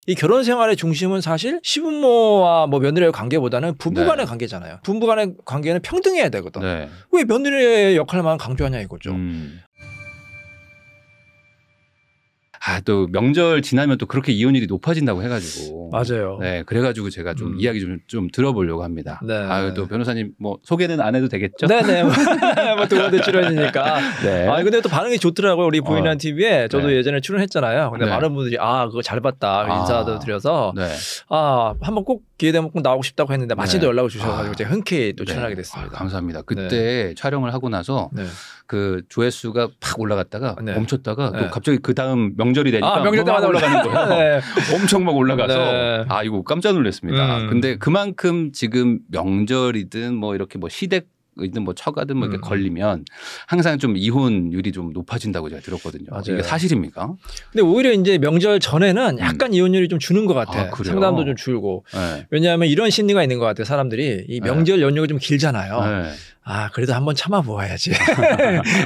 이 결혼 생활의 중심은 사실 시부모와 뭐 며느리의 관계보다는 부부간의 관계잖아요. 부부간의 관계는 평등해야 되거든. 왜 며느리의 역할만 강조하냐 이거죠. 또 명절 지나면 또 그렇게 이혼율이 높아진다고 해가지고. 맞아요. 네, 그래가지고 제가 좀 이야기 좀 들어보려고 합니다. 또 변호사님 뭐 소개는 안 해도 되겠죠? 네네. 뭐 두 번째 출연이니까. 근데 또 반응이 좋더라고요. 우리 보이는 TV에 저도 예전에 출연했잖아요. 근데 많은 분들이 그거 잘 봤다 인사도 드려서 한번 꼭 기회 되면 꼭 나오고 싶다고 했는데 마침도 연락을 주셔가지고 제가 흔쾌히 또 출연하게 됐습니다. 감사합니다. 그때 촬영을 하고 나서 그 조회수가 팍 올라갔다가 멈췄다가 또 갑자기 그 다음 명절이 되니까 명절 때마다 올라가는 거예요. 엄청 막 올라가서 이거 깜짝 놀랐습니다. 근데 그만큼 지금 명절이든 뭐 이렇게 뭐 시댁이든 뭐 처가든 뭐 이렇게 걸리면 항상 좀 이혼율이 좀 높아진다고 제가 들었거든요. 이게 사실입니까? 근데 오히려 이제 명절 전에는 약간 이혼율이 좀 주는 것 같아요. 상담도 좀 줄고. 왜냐하면 이런 심리가 있는 것 같아요. 사람들이 이 명절 연휴가 좀 길잖아요. 그래도 한번 참아보아야지.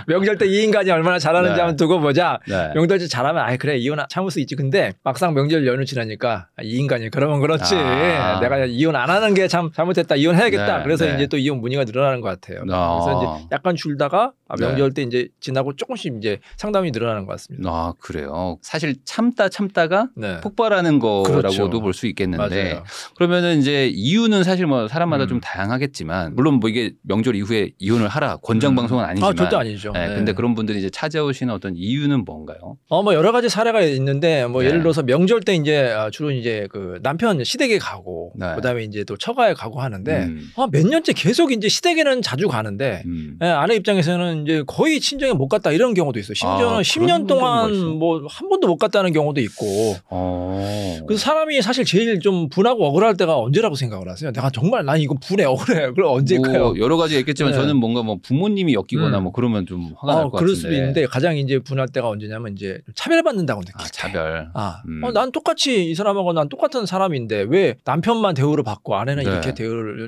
명절 때 이 인간이 얼마나 잘하는지 한번 두고 보자. 명절 때 잘하면 그래 이혼 참을 수 있지. 근데 막상 명절 연휴 지나니까 이 인간이 그러면 그렇지. 내가 이혼 안 하는 게 참 잘못했다. 이혼해야겠다. 그래서 이제 또 이혼 문의가 늘어나는 것 같아요. 그래서 이제 약간 줄다가 명절 때 이제 지나고 조금씩 이제 상담이 늘어나는 것 같습니다. 그래요. 사실 참다가 폭발하는 거라고도 볼 수 있겠는데 그러면은 이제 이유는 사실 뭐 사람마다 좀 다양하겠지만 물론 뭐 이게 명절 이후에 이혼을 하라 권장 방송은 아니지만 절대 아니죠. 근데 그런 분들이 이제 찾아오시는 어떤 이유는 뭔가요? 뭐 여러 가지 사례가 있는데 뭐 예를 들어서 명절 때 이제 주로 이제 그 남편 시댁에 가고 그다음에 이제 또 처가에 가고 하는데 몇 년째 계속 이제 시댁에는 자주 가는데 아내 입장에서는 이제 거의 친정에 못 갔다 이런 경우도 있어요. 심지어는 10년 동안 뭐 한 번도 못 갔다는 경우도 있고. 그래서 사람이 사실 제일 좀 분하고 억울할 때가 언제라고 생각을 하세요? 내가 정말 난 이거 분해 억울해. 그럼 언제일까요? 여러 가지 있겠지만 저는 뭔가 뭐 부모님이 엮이거나 뭐 그러면 좀 화가 날 것 같은데. 그럴 수도 있는데 가장 이제 분할 때가 언제냐면 이제 차별받는다고 느낄 때. 차별. 난 똑같이 이 사람하고 난 똑같은 사람인데 왜 남편만 대우를 받고 아내는 이렇게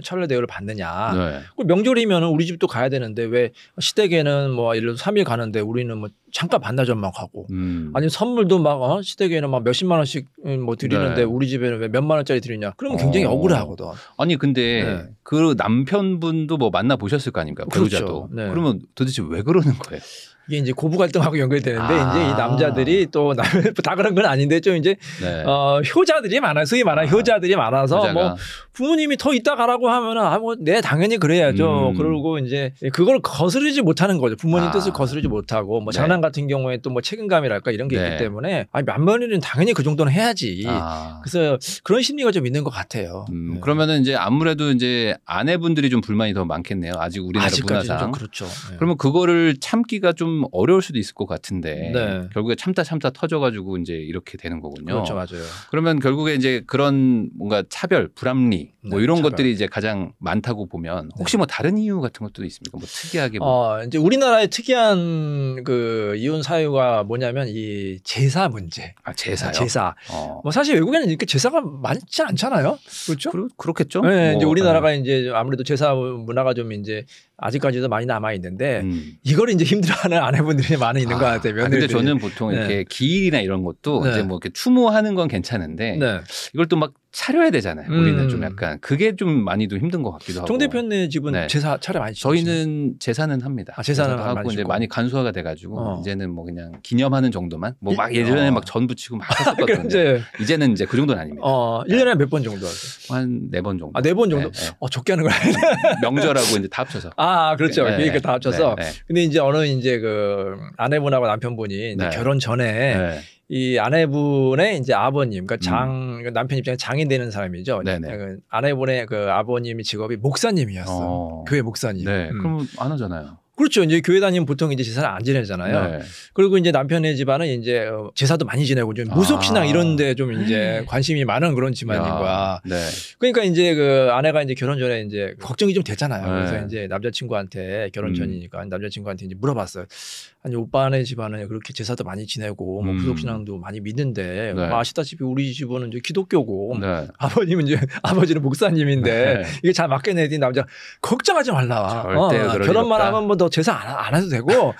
차별 대우를 받느냐. 명절이면 우리 집도 가야 되는데 왜 시댁에는 뭐 예를 들어서 3일 가는데 우리는 뭐 잠깐 반나절만 가고 아니면 선물도 막 시댁에는 막 몇십만 원씩 뭐 드리는데 우리 집에는 왜 몇만 원짜리 드리냐. 그러면 굉장히 억울해하거든. 아니 근데 그 남편분도 뭐 만나 보셨을 거 아닙니까? 배우자도. 그러면 도대체 왜 그러는 거예요? 이게 이제 고부 갈등하고 연결되는데 이제 이 남자들이 또 다 그런 건 아닌데 좀 이제 효자들이 많아요. 소위 말하는 효자들이 많아서 뭐 부모님이 더 이따 가라고 하면은 뭐 당연히 그래야죠. 그러고 이제 그걸 거스르지 못하는 거죠. 부모님 뜻을 거스르지 못하고 뭐 장난 같은 경우에 또 뭐 책임감이랄까 이런 게 있기 때문에 며느리는 당연히 그 정도는 해야지. 그래서 그런 심리가 좀 있는 것 같아요. 그러면은 이제 아무래도 이제 아내분들이 좀 불만이 더 많겠네요. 아직 우리나라 문화상. 그렇죠. 그러면 그거를 참기가 좀 어려울 수도 있을 것 같은데 결국에 참다 터져가지고 이제 이렇게 되는 거군요. 그렇죠, 맞아요. 그러면 결국에 이제 그런 뭔가 차별, 불합리 뭐 이런 것들이 이제 가장 많다고 보면 혹시 뭐 다른 이유 같은 것도 있습니까? 뭐 특이하게 이제 우리나라의 특이한 그 이혼 사유가 뭐냐면 이 제사 문제. 제사요? 제사. 뭐 사실 외국에는 이렇게 제사가 많지 않잖아요. 그렇죠? 그렇겠죠. 네, 이제 우리나라가 이제 아무래도 제사 문화가 좀 이제 아직까지도 많이 남아 있는데 이걸 이제 힘들어하는 아내분들이 많이 있는 것 같아요. 근데 저는 보통 이렇게 기일이나 이런 것도 이제 뭐 이렇게 추모하는 건 괜찮은데 이걸 또 막 차려야 되잖아요. 우리는 좀 약간 그게 좀 많이도 힘든 것 같기도 하고. 정 대표님 집은 제사 차려 많이 지내시나요? 저희는 제사는 합니다. 제사는 하고 이제 많이 간소화가 돼가지고 이제는 뭐 그냥 기념하는 정도만 뭐 막 예전에 막 전 부치고 막 했었거든요. 이제는 이제 그 정도는 아닙니다. 1년에 몇 번 정도 하세요? 한 4번 정도. 4번 정도? 적게 하는 거야. 명절하고 이제 다 합쳐서. 그렇죠. 그러니까 다 합쳐서. 근데 이제 어느 이제 그 아내분하고 남편분이 이제 결혼 전에 이 아내분의 이제 아버님, 그러니까 남편 입장에 장인 되는 사람이죠. 그 아내분의 그 아버님이 직업이 목사님이었어. 교회 목사님. 그럼 안 하잖아요. 그렇죠. 이제 교회 다니면 보통 이제 제사를 안 지내잖아요. 그리고 이제 남편의 집안은 이제 제사도 많이 지내고 좀 무속신앙 이런데 좀 이제 관심이 많은 그런 집안인 거야. 그러니까 이제 그 아내가 이제 결혼 전에 이제 걱정이 좀 됐잖아요. 그래서 이제 남자친구한테 결혼 전이니까 남자친구한테 이제 물어봤어요. 아니 오빠네 집안은 그렇게 제사도 많이 지내고 뭐 구속신앙도 많이 믿는데 네. 뭐 아시다시피 우리 집은 이제 기독교고 네. 아버님은 이제 아버지는 목사님인데 네. 이게 잘 맞게 내린 남자 걱정하지 말라. 절대 결혼만 하면 뭐 너 제사 안 해도 되고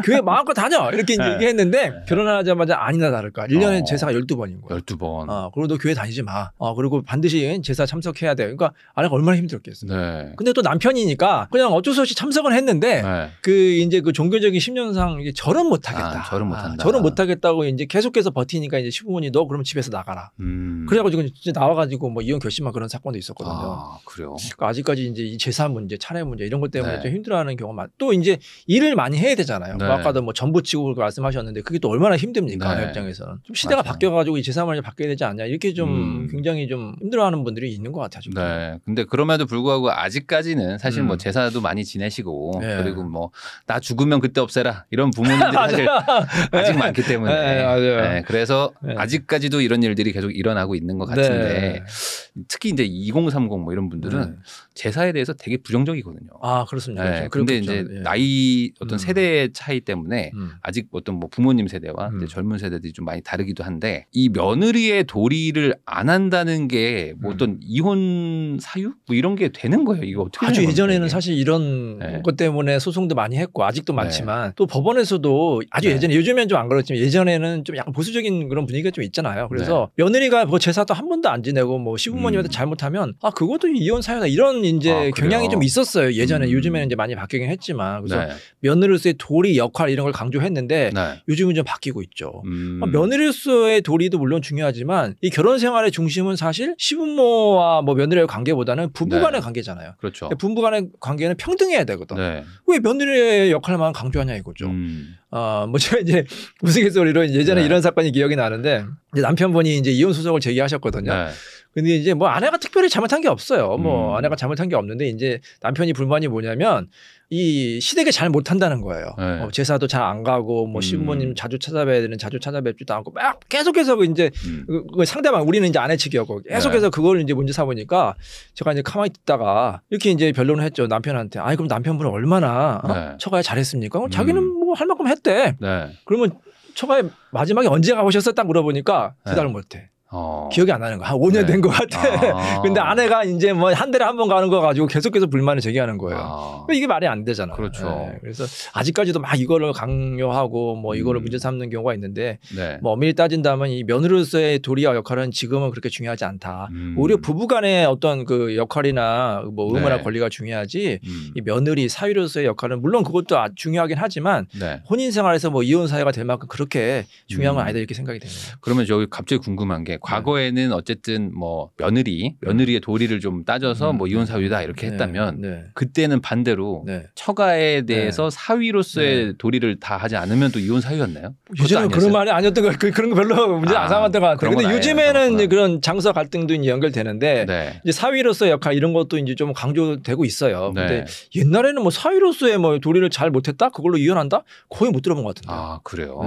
교회 마음껏 다녀 이렇게 이제 얘기했는데 결혼하자마자 아니나 다를까 1년에 제사가 12번인 거야. 12번. 그리고 너 교회 다니지 마. 그리고 반드시 제사 참석해야 돼. 그러니까 아내가 얼마나 힘들었겠어. 네. 근데 또 남편이니까 그냥 어쩔 수 없이 참석은 했는데 네. 이제 그 종교적인 심령상 이게 절은 못하겠다. 절은 못한다. 절은 못하겠다고 이제 계속해서 버티니까 이제 시부모니 너 그러면 집에서 나가라. 그래가지고 진짜 나와가지고 뭐 이혼 결심한 그런 사건도 있었거든요. 그래요. 그러니까 아직까지 이제 이 제사 문제, 차례 문제 이런 것 때문에 좀 힘들어하는 경우가 또 이제 일을 많이 해야 되잖아요. 네. 뭐 아까도 뭐 전부치고 말씀하셨는데 그게 또 얼마나 힘듭니까? 아내 입장에서는 좀 시대가 바뀌어가지고 이 제사 문제 바뀌어야 되지 않냐 이렇게 좀 굉장히 좀 힘들어하는 분들이 있는 것 같아요. 지금. 네. 근데 그럼에도 불구하고 아직까지는 사실 뭐 제사도 많이 지내시고 그리고 뭐 나 죽으면 그때 없애라 이런 부모님들이 사실 아직 많기 때문에 맞아요. 그래서 아직까지도 이런 일들이 계속 일어나고 있는 것 같은데 특히 이제 2030 뭐 이런 분들은 제사에 대해서 되게 부정적이거든요. 그렇습니다. 근데 이제 나이 어떤 세대의 차이 때문에 아직 어떤 뭐 부모님 세대와 이제 젊은 세대들이 좀 많이 다르기도 한데 이 며느리의 도리를 안 한다는 게 뭐 어떤 이혼 사유 뭐 이런 게 되는 거예요. 이거 어떻게 아주 예전에는 사실 이런 것 때문에 소송도 많이 했고 아직도 많지만 또 법원에서도 아주 예전에 요즘엔 좀 안 그렇지만 예전에는 좀 약간 보수적인 그런 분위기가 좀 있잖아요. 그래서 며느리가 뭐 제사도 한 번도 안 지내고 뭐 시부모님한테 잘못하면 그것도 이혼 사유다 이런 이제 경향이 좀 있었어요. 예전에 요즘에는 이제 많이 바뀌긴 했지만 그래서 며느리로서의 도리 역할 이런 걸 강조했는데 요즘은 좀 바뀌고 있죠. 며느리로서의 도리도 물론 중요하지만 이 결혼 생활의 중심은 사실 시부모와 뭐 며느리의 관계보다는 부부간의 관계잖아요. 그렇죠. 부부간의 관계는 평등해야 되거든. 왜 며느리의 역할만 강조하냐 이거죠. 뭐 제가 이제 우스갯소리로 예전에 이런 사건이 기억이 나는데 이제 남편분이 이제 이혼 소송을 제기하셨거든요. 근데 이제 뭐 아내가 특별히 잘못한 게 없어요. 뭐 아내가 잘못한 게 없는데 이제 남편이 불만이 뭐냐면 이 시댁에 잘 못한다는 거예요. 제사도 잘 안 가고 뭐 시부모님 자주 찾아뵈야 되는 자주 찾아뵙지도 않고 막 계속해서 이제 그 상대방 우리는 이제 아내 측이었고 계속해서 그걸 이제 문제 삼으니까 제가 이제 가만히 듣다가 이렇게 이제 변론을 했죠. 남편한테. 아니 그럼 남편분은 얼마나 처가에 잘했습니까? 자기는 뭐 할 만큼 했대. 그러면 처가에 마지막에 언제 가보셨어? 딱 물어보니까 대답을 못해. 기억이 안 나는 거야. 한 5년 된 것 같아. 근데 아내가 이제 뭐 한 달에 한 번 가는 거 가지고 계속해서 불만을 제기하는 거예요. 이게 말이 안 되잖아. 그렇죠. 그래서 아직까지도 막 이거를 강요하고 뭐 이거를 문제 삼는 경우가 있는데 뭐 엄밀히 따진다면 이 며느리로서의 도리와 역할은 지금은 그렇게 중요하지 않다. 오히려 부부간의 어떤 그 역할이나 뭐 의무나 권리가 중요하지 이 며느리 사위로서의 역할은 물론 그것도 중요하긴 하지만 혼인 생활에서 뭐 이혼 사유가 될 만큼 그렇게 중요한 건 아니다 이렇게 생각이 됩니다. 그러면 저기 갑자기 궁금한 게 과거에는 어쨌든 뭐 며느리의 도리를 좀 따져서 뭐 이혼 사유다 이렇게 했다면 그때는 반대로 처가에 대해서 사위로서의 도리를 다 하지 않으면 또 이혼 사유였나요? 요즘은 그런 말이 아니었던 거 그런 거 별로 문제 안 삼았던 것 같아요. 근데 요즘에는 이제 그런 장서 갈등도 이제 연결되는데 이제 사위로서의 역할 이런 것도 이제 좀 강조되고 있어요. 근데 옛날에는 뭐 사위로서의 뭐 도리를 잘 못했다 그걸로 이혼한다 거의 못 들어본 것 같은데. 그래요.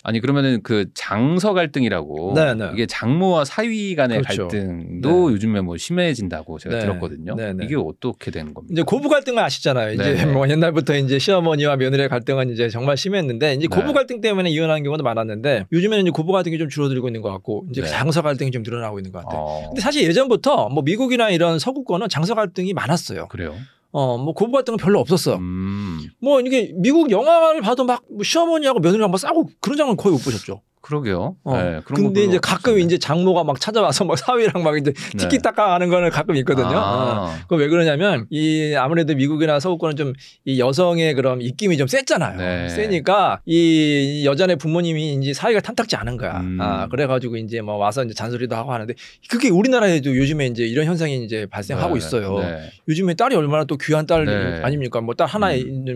아니 그러면은 그 장서 갈등이라고 이게 장모와 사위 간의 갈등도 요즘에 뭐 심해진다고 제가 들었거든요. 이게 어떻게 되는 겁니까? 이제 고부 갈등은 아시잖아요. 이제 뭐 옛날부터 이제 시어머니와 며느리의 갈등은 이제 정말 심했는데 이제 고부 갈등 때문에 이혼하는 경우도 많았는데 요즘에는 이제 고부 갈등이 좀 줄어들고 있는 것 같고 이제 장서 갈등이 좀 늘어나고 있는 것 같아요. 근데 사실 예전부터 뭐 미국이나 이런 서구권은 장서 갈등이 많았어요. 그래요? 뭐 고부 갈등은 별로 없었어. 뭐 이게 미국 영화를 봐도 막 뭐 시어머니하고 며느리랑 막 싸우고 그런 장면 거의 못 보셨죠. 그러게요. 근데 이제 가끔 이제 장모가 막 찾아와서 막 사위랑 막 이제 티키타카 하는 거는 가끔 있거든요. 그거 왜 그러냐면 이 아무래도 미국이나 서구권은 좀 이 여성의 그런 입김이 좀 셌잖아요. 세니까 이 여자네 부모님이 이제 사이가 탐탁지 않은 거야. 그래가지고 이제 뭐 와서 이제 잔소리도 하고 하는데 그게 우리나라에도 요즘에 이제 이런 현상이 이제 발생하고 있어요. 요즘에 딸이 얼마나 또 귀한 딸 아닙니까? 뭐 딸 하나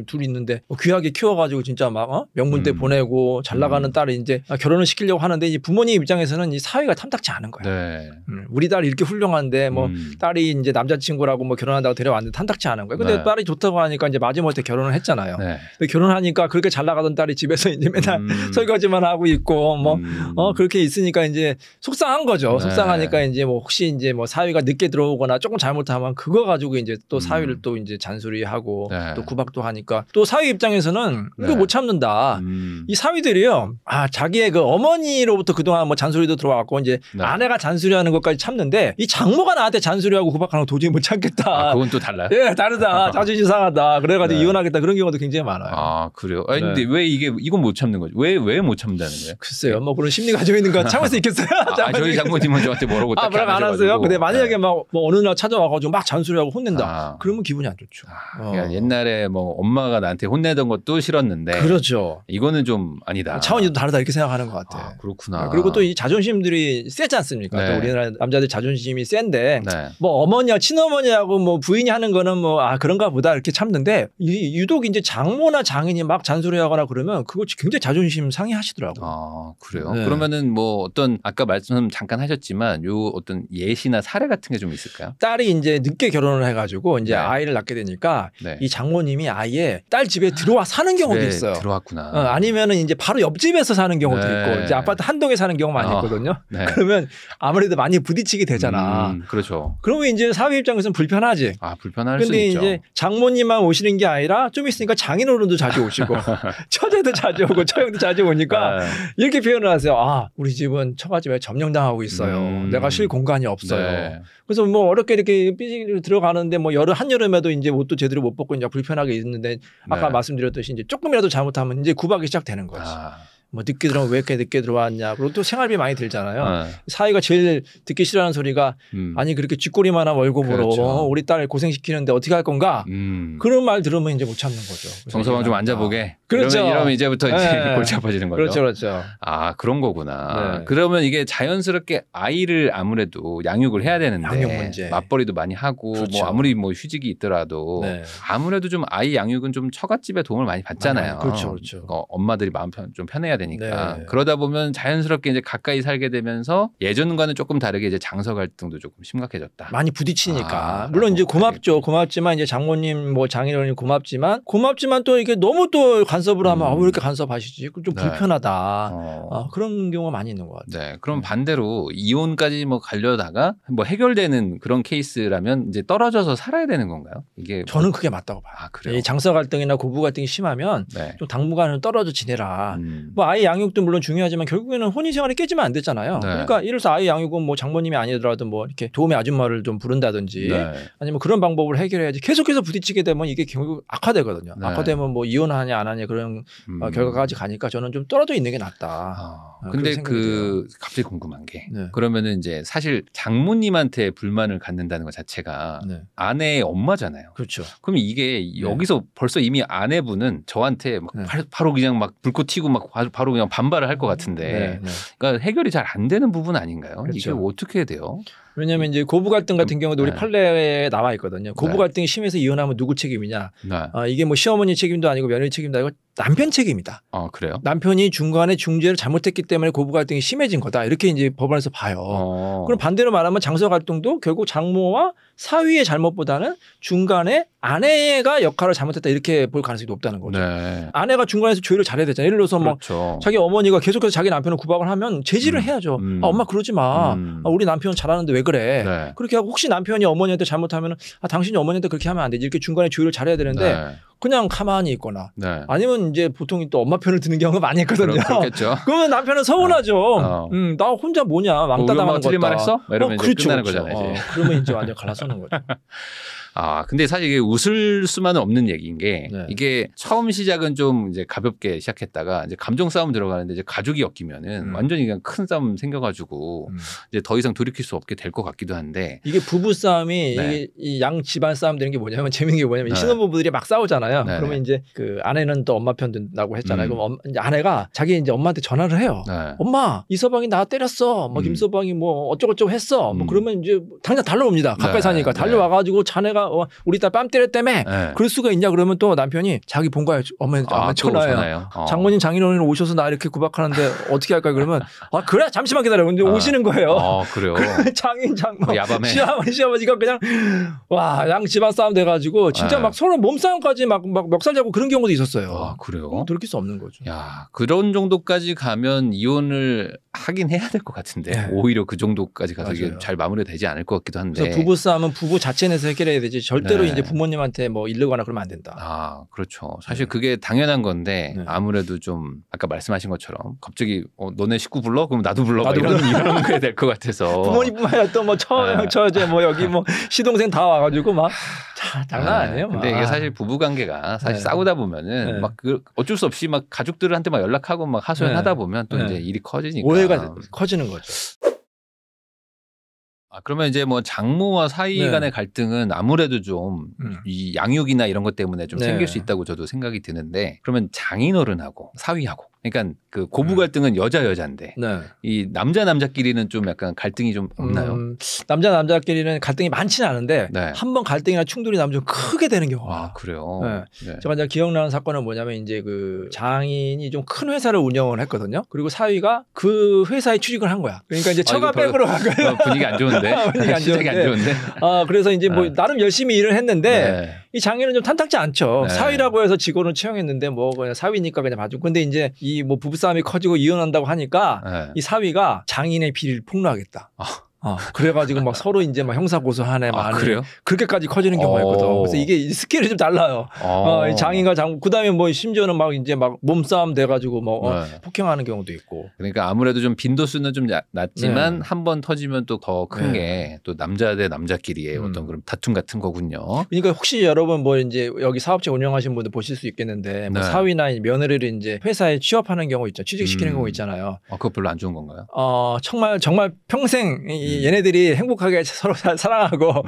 둘 있는데 뭐 귀하게 키워가지고 진짜 막 명문대 보내고 잘 나가는 딸이 이제 결혼 결혼을 시키려고 하는데 이 부모님 입장에서는 이 사위가 탐탁지 않은 거예요. 네. 우리 딸이 이렇게 훌륭한데 뭐 딸이 이제 남자친구라고 뭐 결혼한다고 데려왔는데 탐탁지 않은 거예요. 근데 딸이 좋다고 하니까 이제 마지못해 결혼을 했잖아요. 근데 결혼하니까 그렇게 잘 나가던 딸이 집에서 이제 맨날 설거지만 하고 있고 뭐 그렇게 있으니까 이제 속상한 거죠. 속상하니까 이제 뭐 혹시 이제 뭐 사위가 늦게 들어오거나 조금 잘못하면 그거 가지고 이제 또 사위를 또 이제 잔소리하고 또 구박도 하니까 또 사위 입장에서는 이거 못 참는다. 이 사위들이요. 자기의 그 어머니로부터 그동안 뭐 잔소리도 들어왔고 이제 아내가 잔소리하는 것까지 참는데 이 장모가 나한테 잔소리하고 구박하는 거 도저히 못 참겠다. 그건 또 달라요? 예, 다르다. 자존심 상하다. 그래가지고 이혼하겠다. 그런 경우도 굉장히 많아요. 그래요? 아니, 근데 왜 이건 못 참는 거죠? 왜 못 참는다는 거예요? 글쎄요. 뭐 그런 심리 가지고 있는 거 참을 수 있겠어요? 저희 장모님은 저한테 뭐라고 딱 뭐라고 안 하세요? 근데 만약에 막 뭐 어느 날 찾아와가지고 막 잔소리하고 혼낸다. 그러면 기분이 안 좋죠. 그러니까 옛날에 뭐 엄마가 나한테 혼내던 것도 싫었는데. 그렇죠. 이거는 좀 아니다. 차원이 좀 다르다 이렇게 생각하는 것 같아요. 그렇구나. 그리고 또 이 자존심들이 세지 않습니까? 또 우리나라 남자들 자존심이 센데 뭐 어머니와 친어머니하고 뭐 부인이 하는 거는 뭐 그런가 보다 이렇게 참는데 유독 이제 장모나 장인이 막 잔소리하거나 그러면 그거 굉장히 자존심 상해하시더라고요. 그래요? 그러면은 뭐 어떤 아까 말씀 잠깐 하셨지만 요 어떤 예시나 사례 같은 게 좀 있을까요? 딸이 이제 늦게 결혼을 해가지고 이제 아이를 낳게 되니까 이 장모님이 아예 딸 집에 들어와 사는 경우도 있어요. 들어왔구나. 아니면은 이제 바로 옆집에서 사는 경우도 있고 이제 아파트 한 동에 사는 경우 많이 있거든요. 그러면 아무래도 많이 부딪히게 되잖아. 그렇죠. 그러면 이제 사위 입장에서는 불편하지. 불편할 수 있죠. 근데 이제 장모님만 오시는 게 아니라 좀 있으니까 장인어른도 자주 오시고 처제도 자주 오고 처형도 자주 오니까 이렇게 표현을 하세요. 우리 집은 처갓집에 점령당하고 있어요. 내가 쉴 공간이 없어요. 그래서 뭐 어렵게 이렇게 삐지기를 들어가는데 뭐 한여름에도 이제 옷도 제대로 못 벗고 이제 불편하게 있는데 아까 말씀드렸듯이 이제 조금이라도 잘못하면 이제 구박이 시작되는 거지. 뭐 늦게 들어오면 왜 이렇게 늦게 들어왔냐. 그리고 또 생활비 많이 들잖아요. 사위가 제일 듣기 싫어하는 소리가 아니 그렇게 쥐꼬리만 한 월급으로 우리 딸 고생시키는데 어떻게 할 건가. 그런 말 들으면 이제 못 참는 거죠. 정서방 좀 앉아보게. 그렇죠. 이러면 이제부터 이제 골치 아파지는 거죠. 그렇죠. 그런 거구나. 그러면 이게 자연스럽게 아이를 아무래도 양육을 해야 되는데 양육 문제. 맞벌이도 많이 하고 뭐 아무리 뭐 휴직이 있더라도 아무래도 좀 아이 양육은 좀 처갓집의 도움을 많이 받잖아요. 그렇죠. 엄마들이 마음 좀 편해야 되니까. 그러다 보면 자연스럽게 이제 가까이 살게 되면서 예전과는 조금 다르게 이제 장서 갈등도 조금 심각해졌다. 많이 부딪히니까. 물론 이제 고맙죠. 고맙지만 이제 장모님 뭐 장인어른이 고맙지만 또 이게 너무 또 간섭을 하면 왜 이렇게 간섭하시지? 좀 불편하다. 그런 경우가 많이 있는 것 같아요. 그럼 반대로 이혼까지 뭐 가려다가 뭐 해결되는 그런 케이스라면 이제 떨어져서 살아야 되는 건가요? 이게 저는 그게 맞다고 봐요. 그래요? 이 장서 갈등이나 고부 갈등이 심하면 좀 당분간은 떨어져 지내라. 뭐 아이 양육도 물론 중요하지만 결국에는 혼인 생활이 깨지면 안 되잖아요. 그러니까 이를 들어서 아이 양육은 뭐 장모님이 아니더라도 뭐 이렇게 도우미 아줌마를 좀 부른다든지 아니면 그런 방법을 해결해야지. 계속해서 부딪히게 되면 이게 결국 악화되거든요. 악화되면 뭐 이혼하냐 안 하냐 그런 결과까지 가니까 저는 좀 떨어져 있는 게 낫다. 근데 갑자기 궁금한 게 그러면은 이제 사실 장모님한테 불만을 갖는다는 것 자체가 아내의 엄마잖아요. 그렇죠. 그럼 이게 여기서 벌써 이미 아내분은 저한테 막 바로 그냥 막 불꽃 튀고 막 바로 그냥 반발을 할 것 같은데 그러니까 해결이 잘 안 되는 부분 아닌가요? 그렇죠. 이게 어떻게 해야 돼요? 왜냐하면 이제 고부 갈등 같은 경우도 우리 판례에 나와 있거든요. 고부 갈등이 심해서 이혼하면 누구 책임이냐? 이게 뭐 시어머니 책임도 아니고 며느리 책임도 아니고 남편 책임이다. 그래요? 남편이 중간에 중재를 잘못했기 때문에 고부 갈등이 심해진 거다. 이렇게 이제 법원에서 봐요. 그럼 반대로 말하면 장서 갈등도 결국 장모와 사위의 잘못보다는 중간에 아내가 역할을 잘못했다 이렇게 볼 가능성이 높다는 거죠. 아내가 중간에서 조율을 잘해야 되잖아요. 예를 들어서 뭐 자기 어머니가 계속해서 자기 남편을 구박을 하면 제지를 해야죠. 엄마 그러지 마. 우리 남편 잘하는데 왜 그래? 그렇게 하고 혹시 남편이 어머니한테 잘못하면 당신이 어머니한테 그렇게 하면 안 되지. 이렇게 중간에 조율을 잘해야 되는데 그냥 가만히 있거나 아니면 이제 보통 또 엄마 편을 드는 경우가 많이 있거든요. 그렇겠죠. 그러면 남편은 서운하죠. 나 혼자 뭐냐 왕따 당하는 거다. 틀린 말 했어? 이러면 이제 끝나는 거잖아요. 그러면 이제 완전 갈라서는 거죠. 근데 사실 이게 웃을 수만은 없는 얘기인 게 이게 처음 시작은 좀 이제 가볍게 시작했다가 이제 감정 싸움 들어가는데 이제 가족이 엮이면은 완전히 그냥 큰 싸움 생겨가지고 이제 더 이상 돌이킬 수 없게 될 것 같기도 한데 이게 부부 싸움이 이게 이 양 집안 싸움 되는 게 뭐냐면 재밌는 게 뭐냐면 신혼부부들이 막 싸우잖아요. 그러면 이제 그 아내는 또 엄마 편 든다고 했잖아요. 그럼 이제 아내가 자기 이제 엄마한테 전화를 해요. 엄마 이서방이 나 때렸어. 뭐 김서방이 뭐 어쩌고저쩌고 했어. 뭐 그러면 이제 당장 달려옵니다. 가까이 사니까 달려와가지고 자네가 네가 우리 딸 뺨 때렸다며 그럴 수가 있냐 그러면 또 남편이 자기 본가에 어머니 전화해요. 장모님 장인어른 오셔서 나 이렇게 구박하는데 어떻게 할까 그러면 그래 잠시만 기다려. 근데 오시는 거예요. 그래요. 장인 장모 야밤에 시아버지가 그냥 양 집안 싸움 돼가지고 진짜 막 서로 몸싸움까지 막 멱살 잡고 그런 경우도 있었어요. 그래요? 돌이킬 수 없는 거죠. 야, 그런 정도까지 가면 이혼을 하긴 해야 될 것 같은데 오히려 그 정도까지 가서 이게 잘 마무리되지 않을 것 같기도 한데. 그래서 부부 싸움은 부부 자체 내에서 해결해야 되지 절대로 이제 부모님한테 뭐 이르거나 그러면 안 된다. 그렇죠. 사실 그게 당연한 건데 아무래도 좀 아까 말씀하신 것처럼 갑자기 너네 식구 불러? 그럼 나도 불러. 이런 게 될 것 같아서. 부모님뿐만 아니라 또 뭐 처제 뭐 여기 뭐 시동생 다 와가지고 막 장난 아니에요. 근데 이게 사실 부부 관계가 사실 싸우다 보면은 막 어쩔 수 없이 막 가족들한테 막 연락하고 막 하소연하다 보면 또 이제 일이 커지니까 오해가 커지는 거죠. 그러면 이제 뭐 장모와 사이 간의 갈등은 아무래도 좀 이 양육이나 이런 것 때문에 좀 생길 수 있다고 저도 생각이 드는데 그러면 장인어른하고 사위하고 그러니까 그 고부 갈등은 여자인데 이 남자끼리는 좀 약간 갈등이 좀 없나요? 남자끼리는 갈등이 많지는 않은데 한 번 갈등이나 충돌이 나면 좀 크게 되는 경우가. 그래요? 제가 이제 기억나는 사건은 뭐냐면 이제 그 장인이 좀 큰 회사를 운영을 했거든요. 그리고 사위가 그 회사에 취직을 한 거야. 그러니까 이제 처가백으로 간 거야. 분위기 안 좋은데. 시작이 안 좋은데. 그래서 이제 뭐 나름 열심히 일을 했는데 이 장인은 좀 탐탁지 않죠. 사위라고 해서 직원을 채용했는데 뭐 그냥 사위니까 그냥 봐주고. 근데 이제 이 뭐 부부싸움이 커지고 이혼한다고 하니까 이 사위가 장인의 비리를 폭로하겠다. 그래가지고 막 서로 이제 막 형사 고소하네, 그래요? 그렇게까지 커지는 경우가 있거든. 그래서 이게 스케일이 좀 달라요. 이 장인과 그다음에 뭐 심지어는 막 이제 막 몸싸움 돼가지고 뭐 폭행하는 경우도 있고. 그러니까 아무래도 좀 빈도수는 좀 낮지만 한 번 터지면 또 더 큰 게 또 남자 대 남자끼리의 어떤 그런 다툼 같은 거군요. 그러니까 혹시 여러분 뭐 이제 여기 사업체 운영하시는 분들 보실 수 있겠는데 뭐 사위나 며느리를 이제 회사에 취업하는 경우 있죠. 취직시키는 경우 있잖아요. 그거 별로 안 좋은 건가요? 정말 평생 얘네들이 행복하게 서로 사랑하고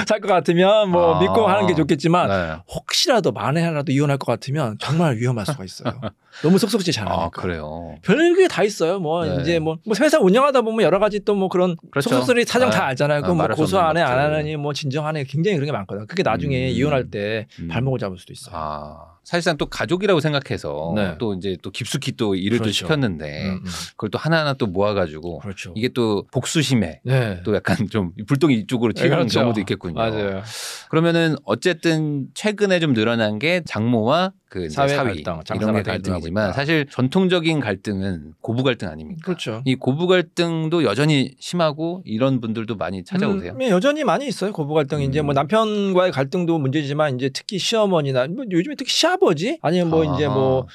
살 것 같으면 뭐 믿고 하는 게 좋겠지만 혹시라도 만에라도 이혼할 것 같으면 정말 위험할 수가 있어요. 너무 속속지 않으니까. 그래요. 별게 다 있어요. 뭐 이제 뭐 회사 운영하다 보면 여러 가지 또 뭐 그런 속속들이 사정 다 알잖아요. 그 뭐 고소 안 해 안 하느니 뭐 진정하네 굉장히 그런 게 많거든요. 그게 나중에 이혼할 때 발목을 잡을 수도 있어요. 사실상 또 가족이라고 생각해서 또 이제 또 깊숙이 또 일을 또 시켰는데 그걸 또 하나하나 또 모아가지고 이게 또 복수심에 또 약간 좀 불똥이 이쪽으로 튀는 경우도 있겠군요. 맞아요. 그러면은 어쨌든 최근에 좀 늘어난 게 장모와 그 사위 이런 게 갈등이지만 사실 전통적인 갈등은 고부 갈등 아닙니까? 그렇죠. 이 고부 갈등도 여전히 심하고 이런 분들도 많이 찾아오세요? 여전히 많이 있어요. 고부 갈등 이제 뭐 남편과의 갈등도 문제지만 이제 특히 시어머니나 뭐 요즘에 특히 시아버지 아니면 뭐 이제 뭐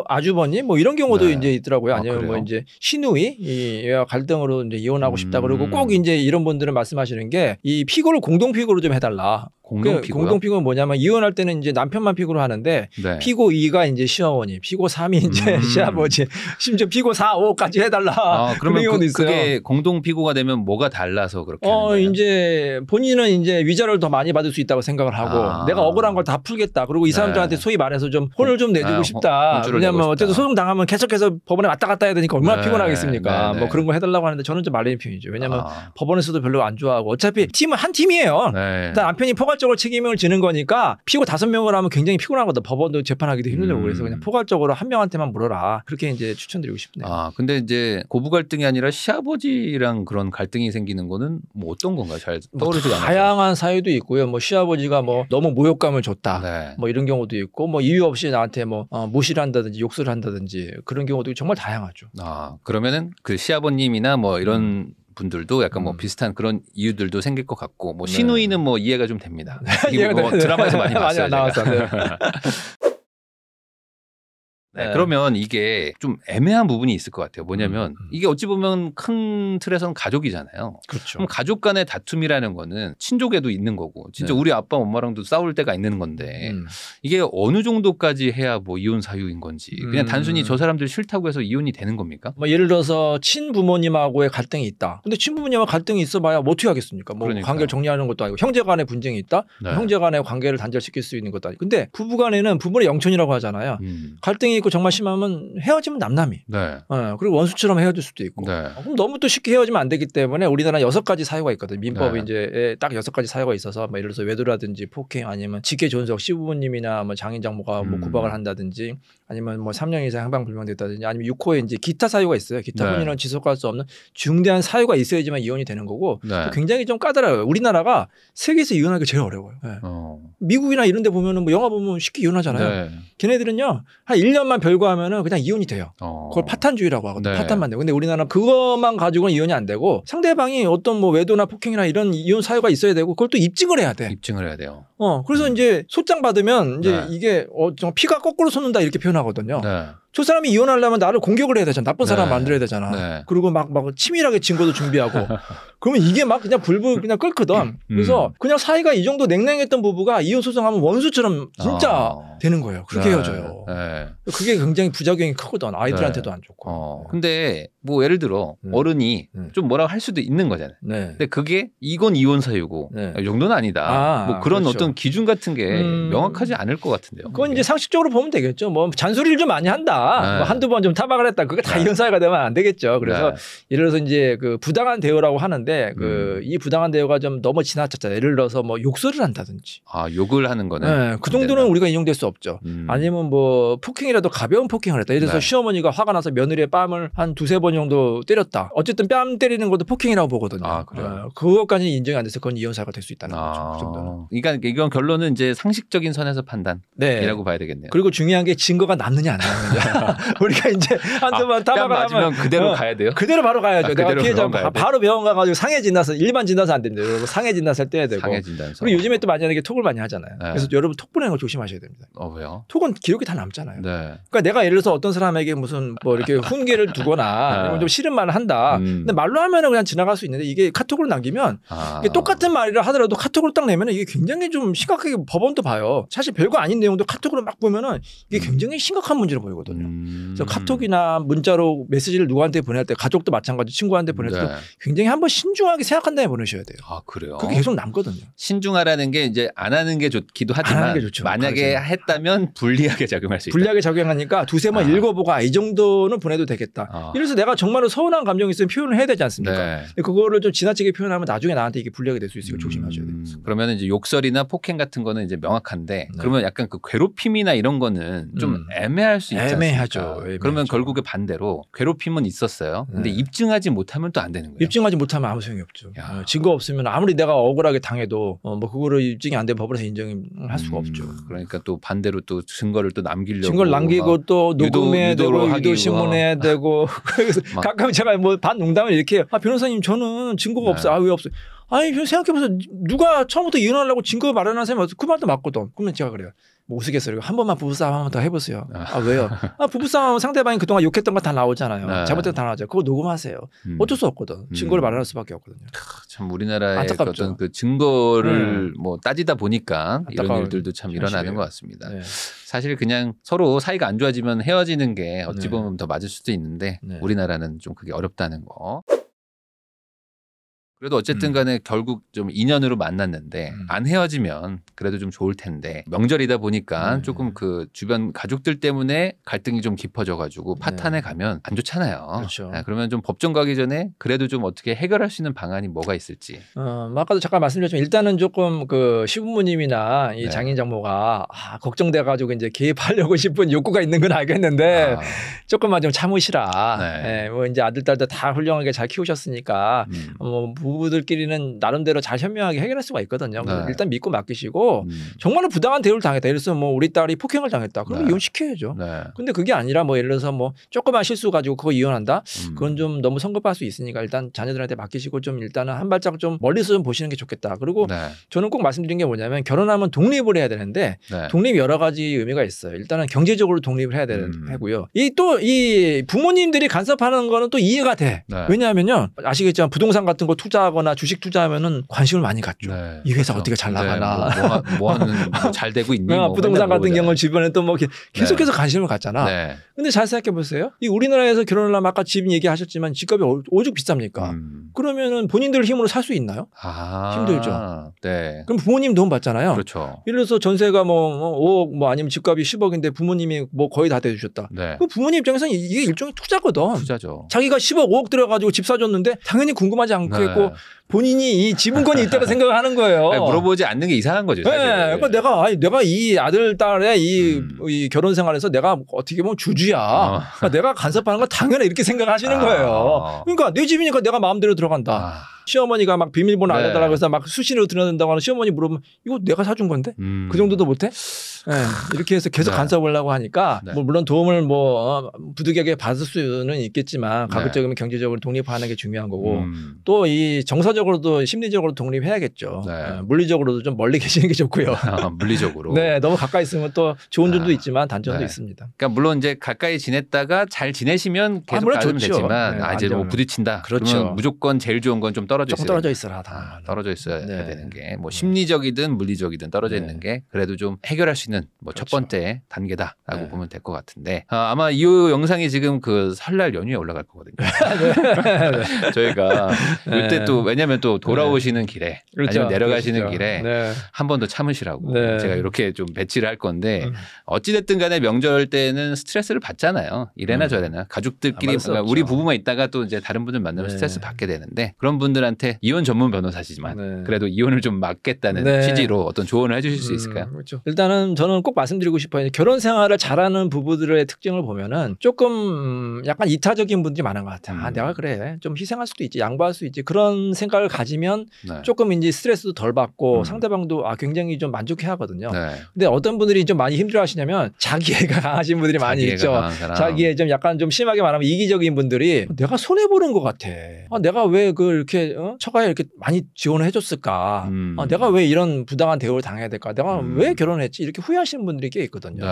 아주버님 뭐 이런 경우도 이제 있더라고요. 아니면 뭐 이제 시누이 이 갈등으로 이제 이혼하고 싶다 그러고 꼭 이제 이런 분들은 말씀하시는 게 이 피고를 공동 피고로 좀 해달라. 공동 피고는 뭐냐면 이혼할 때는 이제 남편만 피고로 하는데 피고 2가 이제 시어머니, 피고 3이 이제 시아버지, 심지어 피고 4, 5까지 해달라. 그러면 그게 공동 피고가 되면 뭐가 달라서 그렇게 하는 거예요? 이제 본인은 이제 위자료를 더 많이 받을 수 있다고 생각을 하고 내가 억울한 걸 다 풀겠다. 그리고 이 사람들한테 소위 말해서 좀 혼을 좀 내주고 싶다. 왜냐하면 어쨌든 소송 당하면 계속해서 법원에 왔다 갔다 해야 되니까 얼마나 피곤하겠습니까? 뭐 그런 거 해달라고 하는데 저는 좀 말리는 편이죠. 왜냐하면 법원에서도 별로 안 좋아하고 어차피 팀은 한 팀이에요. 남편이 포괄적으로 책임을 지는 거니까 피고 5명을 하면 굉장히 피곤하거든. 법원도 재판하기도 힘들고 그래서 그냥 포괄적으로 한 명한테만 물어라. 그렇게 이제 추천드리고 싶네요. 근데 이제 고부 갈등이 아니라 시아버지랑 그런 갈등이 생기는 거는 뭐 어떤 건가요? 잘 떠오르지 않아요. 다양한 사유도 있고요. 뭐 시아버지가 뭐 너무 모욕감을 줬다. 뭐 이런 경우도 있고 뭐 이유 없이 나한테 뭐 무시를 한다든지 욕설을 한다든지 그런 경우도 정말 다양하죠. 그러면은 그 시아버님이나 뭐 이런 분들도 약간 뭐 비슷한 그런 이유들도 생길 것 같고 뭐 시누이는 뭐 이해가 좀 됩니다. 이거 뭐 드라마에서 많이 봤어요. 나왔어요. 그러면 이게 좀 애매한 부분이 있을 것 같아요. 뭐냐면 이게 어찌 보면 큰 틀에서는 가족이잖아요. 그렇죠. 그럼 가족 간의 다툼이라는 거는 친족에도 있는 거고 진짜 우리 아빠 엄마랑도 싸울 때가 있는 건데 이게 어느 정도까지 해야 뭐 이혼 사유인 건지 그냥 단순히 저 사람들 싫다고 해서 이혼이 되는 겁니까? 뭐 예를 들어서 친부모님하고의 갈등이 있다. 근데 친부모님하고 갈등이 있어봐야 뭐 어떻게 하겠습니까? 뭐 그러니까요. 관계를 정리하는 것도 아니고 형제 간의 분쟁이 있다. 형제 간의 관계를 단절시킬 수 있는 것도 아니고 근데 부부 간에는 부모의 영천이라고 하잖아요. 갈등이 있고 있고 정말 심하면 헤어지면 남남이. 네. 그리고 원수처럼 헤어질 수도 있고. 네. 그럼 너무 또 쉽게 헤어지면 안 되기 때문에 우리나라 6가지 사유가 있거든. 민법에 이제 딱 6가지 사유가 있어서 뭐 예를 들어서 외도라든지 폭행 아니면 직계 존속 시부모님이나 뭐 장인 장모가 뭐 구박을 한다든지 아니면 뭐 3년 이상 행방 불명됐다든지 아니면 6호에 이제 기타 사유가 있어요. 기타 혼인은 지속할 수 없는 중대한 사유가 있어야지만 이혼이 되는 거고 굉장히 좀 까다로워요. 우리나라가 세계에서 이혼하기 제일 어려워요. 미국이나 이런 데 보면은 뭐 영화 보면 쉽게 이혼하잖아요. 걔네들은요 한 1년만 별거하면은 그냥 이혼이 돼요. 그걸 파탄주의라고 하거든요. 파탄만 돼요. 근데 우리나라는 그것만 가지고는 이혼이 안 되고 상대방이 어떤 뭐 외도나 폭행이나 이런 이혼 사유가 있어야 되고 그걸 또 입증을 해야 돼. 입증을 해야 돼요. 그래서 이제 소장 받으면 이제 이게 피가 거꾸로 솟는다 이렇게 표현하거든요. 저 사람이 이혼하려면 나를 공격을 해야 되잖아. 나쁜 사람 만들어야 되잖아. 그리고 막 치밀하게 증거도 준비하고. 그러면 이게 막 그냥 불불 그냥 끓거든. 그래서 그냥 사이가 이 정도 냉랭했던 부부가 이혼 소송하면 원수처럼 진짜 되는 거예요. 그렇게 헤어져요. 그게 굉장히 부작용이 크거든. 아이들한테도 안 좋고. 근데 뭐 예를 들어 어른이 좀 뭐라고 할 수도 있는 거잖아요. 근데 그게 이건 이혼 사유고 이 정도는 아니다. 뭐 그런 그렇죠. 어떤 기준 같은 게 명확하지 않을 것 같은데요. 그건 이제 상식적으로 보면 되겠죠. 뭐 잔소리를 좀 많이 한다. 뭐 한두 번 좀 타박을 했다. 그게 다 이혼 사유가 되면 안 되겠죠. 그래서 예를 들어서 이제 그 부당한 대우라고 하는데 이 부당한 대우가 좀 너무 지나쳤잖아요. 예를 들어서 뭐 욕설을 한다든지. 욕을 하는 거는. 그 정도는 우리가 인용될 수 없죠. 아니면 뭐 폭행이라도 가벼운 폭행을 했다. 예를 들어서 시어머니가 화가 나서 며느리의 뺨을 한 2-3번 정도 때렸다. 어쨌든 뺨 때리는 것도 폭행이라고 보거든요. 그래요? 그것까지 인정이 안 돼서 그건 이혼 사유가 될 수 있다는 거죠. 그 정도는. 그러니까 이건 결론은 이제 상식적인 선에서 판단이라고 봐야 되겠네요. 그리고 중요한 게 증거가 남느냐 안 남느냐. 우리가 이제 한두 번 타박을 하면 그대로 가야 돼요? 그대로 바로 가야죠. 내가 피해자 바로 병원 가가지고 상해 진단서 일반 진단서 안 됩니다. 여러분 상해 진단서를 떼야 되고. 상해 진단서. 그리고 요즘에 또 많이 하는 게 톡을 많이 하잖아요. 그래서 여러분 톡 보내는 거 조심하셔야 됩니다. 왜요? 톡은 기록이 다 남잖아요. 그러니까 내가 예를 들어서 어떤 사람에게 무슨 뭐 이렇게 훈계를 두거나 아니면 좀 싫은 말을 한다. 근데 말로 하면은 그냥 지나갈 수 있는데 이게 카톡으로 남기면 이게 똑같은 말이라 하더라도 카톡으로 딱 내면은 이게 굉장히 좀 심각하게 법원도 봐요. 사실 별거 아닌 내용도 카톡으로 막 보면은 이게 굉장히 심각한 문제로 보이거든요. 그래서 카톡이나 문자로 메시지를 누구한테 보낼 때 가족도 마찬가지 친구한테 보낼 때도 굉장히 한번 신중하게 생각한 다음에 보내셔야 돼요. 그래요? 그게 계속 남거든요. 신중하라는 게 이제 안 하는 게 좋기도 하지만 만약에 했다면 불리하게 작용할 수 있다. 불리하게 작용하니까 2-3번 읽어보고 이 정도는 보내도 되겠다. 이래서 내가 정말로 서운한 감정이 있으면 표현을 해야 되지 않습니까? 그거를 좀 지나치게 표현하면 나중에 나한테 이게 불리하게 될 수 있으니까 조심하셔야 돼요. 그러면 이제 욕설이나 폭행 같은 거는 이제 명확한데 그러면 약간 그 괴롭힘이나 이런 거는 좀 애매할 수 있지 않습니까? 애매하죠. 그러면 결국에 반대로 괴롭힘은 있었어요. 근데 입증하지 못하면 또 안 되는 거예요. 입증하지 못하면 아무 소용이 없죠. 증거 없으면 아무리 내가 억울하게 당해도 뭐 그거를 입증이 안 되면 법원에서 인정을 할 수가 없죠. 그러니까 또 반대로 또 증거를 또 남기려고. 증거를 남기고 또 녹음해야 되고 유도 신문해야 되고. 그래서 가끔 제가 뭐 반농담을 이렇게 해요. 변호사님 저는 증거가 없어요. 왜 없어요? 아니 생각해보세요. 누가 처음부터 이혼하려고 증거 마련한 사람이 그 말도 맞거든. 그러면 제가 그래요. 뭐 우스갯소리고 한 번만 부부싸움 한번 더 해보세요. 왜요? 부부싸움 상대방이 그동안 욕했던 거 다 나오잖아요. 잘못된 거 다 나오죠. 그거 녹음하세요. 어쩔 수 없거든. 증거를 마련할 수밖에 없거든요. 참 우리나라의 어떤 그 증거를 뭐 따지다 보니까 이런 일들도 참 일어나는 것 같습니다. 사실 그냥 서로 사이가 안 좋아지면 헤어지는 게 어찌 보면 더 맞을 수도 있는데 우리나라는 좀 그게 어렵다는 거. 그래도 어쨌든 간에 결국 좀 인연으로 만났는데 안 헤어지면 그래도 좀 좋을 텐데 명절이다 보니까 조금 그 주변 가족들 때문에 갈등이 좀 깊어져가지고 파탄에 가면 안 좋잖아요. 그렇죠. 그러면 좀 법정 가기 전에 그래도 좀 어떻게 해결할 수 있는 방안이 뭐가 있을지. 아까도 잠깐 말씀드렸지만 일단은 조금 그 시부모님이나 이 장인 장모가 걱정돼가지고 이제 개입하려고 싶은 욕구가 있는 건 알겠는데 조금만 좀 참으시라. 뭐 이제 아들 딸도 다 훌륭하게 잘 키우셨으니까 뭐 부부들끼리는 나름대로 잘 현명하게 해결할 수가 있거든요. 일단 믿고 맡기시고 정말로 부당한 대우를 당했다. 예를 들어서 뭐 우리 딸이 폭행을 당했다. 그러면 이혼시켜야죠. 근데 그게 아니라 뭐 예를 들어서 뭐 조그만 실수 가지고 그거 이혼한다. 그건 좀 너무 성급할 수 있으니까 일단 자녀들한테 맡기시고 좀 일단은 한 발짝 좀 멀리서 좀 보시는 게 좋겠다. 그리고 저는 꼭 말씀드린 게 뭐냐면 결혼하면 독립을 해야 되는데 독립이 여러 가지 의미가 있어요. 일단은 경제적으로 독립을 해야 되고요. 이 부모님들이 간섭하는 거는 또 이해가 돼. 왜냐하면요. 아시겠지만 부동산 같은 거 투자 투자하거나 주식 투자하면은 관심을 많이 갖죠. 네, 이 회사 그렇죠. 어떻게 잘 나가나. 네, 뭐 하는 뭐 잘 되고 있니? 뭐 부동산 같은 경우는 주변에 또 뭐 계속해서 관심을 갖잖아. 네. 근데 잘 생각해 보세요. 이 우리나라에서 결혼을 하면 아까 집 얘기하셨지만 집값이 오죽 비쌉니까? 그러면은 본인들 힘으로 살 수 있나요? 힘들죠. 네. 그럼 부모님 도움 받잖아요. 그렇죠. 예를 들어서 전세가 뭐 5억 뭐 아니면 집값이 10억인데 부모님이 뭐 거의 다 대주셨다. 네. 그 부모님 입장에서는 이게 일종의 투자거든. 투자죠. 자기가 10억, 5억 들어가지고 집 사줬는데 당연히 궁금하지 않겠고 네. 본인이 이 지분권이 있다고 생각을 하는 거예요. 아니, 물어보지 않는 게 이상한 거죠. 사실. 네. 그러니까 내가 이 아들, 딸의 이 결혼 생활에서 내가 어떻게 보면 주주야. 그러니까 내가 간섭하는 건 당연히 이렇게 생각하시는 거예요. 그러니까 내 집이니까 내가 마음대로 들어간다. 시어머니가 막 비밀번호 알려달라고 해서 막 수시로 들어낸다고 하는 시어머니 물어보면 이거 내가 사준 건데? 그 정도도 못해? 네. 이렇게 해서 계속 간섭하려고 하니까 뭐 물론 도움을 뭐 부득이하게 받을 수는 있겠지만 가급적이면 경제적으로 독립하는 게 중요한 거고 또 이 정서적으로도 심리적으로 독립해야겠죠. 물리적으로도 좀 멀리 계시는 게 좋고요. 물리적으로. 네, 너무 가까이 있으면 또 좋은 점도 있지만 단점도 있습니다. 그러니까 물론 이제 가까이 지냈다가 잘 지내시면 계속 가면 되지만 이제 뭐 부딪힌다. 그렇죠. 그러면 무조건 제일 좋은 건 좀 떨어져 있어라. 떨어져 있어야 되는 게 뭐 심리적이든 물리적이든 떨어져 있는 게 그래도 좀 해결할 수 있는 뭐 첫 번째 단계다라고 보면 될 것 같은데 아마 이 영상이 지금 그 설날 연휴에 올라갈 거거든요. 저희가 이때 또 왜냐하면 또 돌아오시는 길에 그렇죠. 아니면 내려가시는 길에 한 번 더 참으시라고 제가 이렇게 좀 배치를 할 건데 어찌됐든 간에 명절 때는 스트레스를 받잖아요. 이래나 저래나 가족들끼리 우리 부부만 있다가 또 이제 다른 분들 만나면 스트레스 받게 되는데 그런 분들한테 이혼 전문 변호사시지만 그래도 이혼을 좀 막겠다는 취지로 어떤 조언을 해주실 수 있을까요? 그렇죠. 일단은 저는 꼭 말씀드리고 싶어요. 결혼 생활을 잘하는 부부들의 특징을 보면은 조금 약간 이타적인 분들이 많은 것 같아요. 내가 그래 좀 희생할 수도 있지, 양보할 수 있지 그런 생각을 가지면 조금 이제 스트레스도 덜 받고 상대방도 굉장히 좀 만족해하거든요. 근데 어떤 분들이 좀 많이 힘들어하시냐면 자기애가 강하신 분들이 많이 있죠. 자기애 좀 약간 좀 심하게 말하면 이기적인 분들이 내가 손해 보는 것 같아. 내가 왜 그 이렇게 처가에 이렇게 많이 지원을 해줬을까? 내가 왜 이런 부당한 대우를 당해야 될까? 내가 왜 결혼했지? 이렇게 후회하시는 분들이 꽤 있거든요.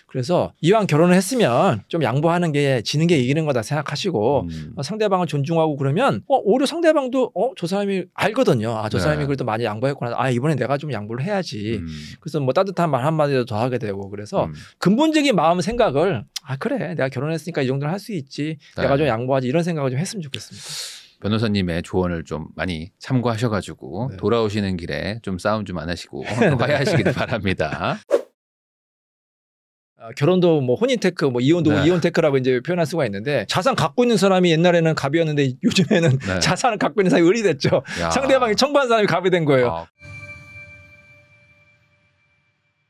그래서 이왕 결혼을 했으면 좀 양보하는 게 지는 게 이기는 거다 생각하시고 상대방을 존중하고 그러면 오히려 상대방도 저 사람이 알거든요. 저 사람이 그래도 많이 양보했구나. 이번에 내가 좀 양보를 해야지. 그래서 뭐 따뜻한 말 한마디도 더 하게 되고 그래서 근본적인 마음 생각을 그래 내가 결혼했으니까 이 정도는 할 수 있지. 내가 좀 양보하지 이런 생각을 좀 했으면 좋겠습니다. 변호사님의 조언을 좀 많이 참고하셔가지고 돌아오시는 길에 좀 싸움 좀 안 하시고 화해하시길 바랍니다. 결혼도 뭐 혼인 테크, 뭐 이혼도 이혼 테크라고 이제 표현할 수가 있는데 자산 갖고 있는 사람이 옛날에는 갑이었는데 요즘에는 자산을 갖고 있는 사람이 을이 됐죠. 상대방이 청구한 사람이 갑이 된 거예요.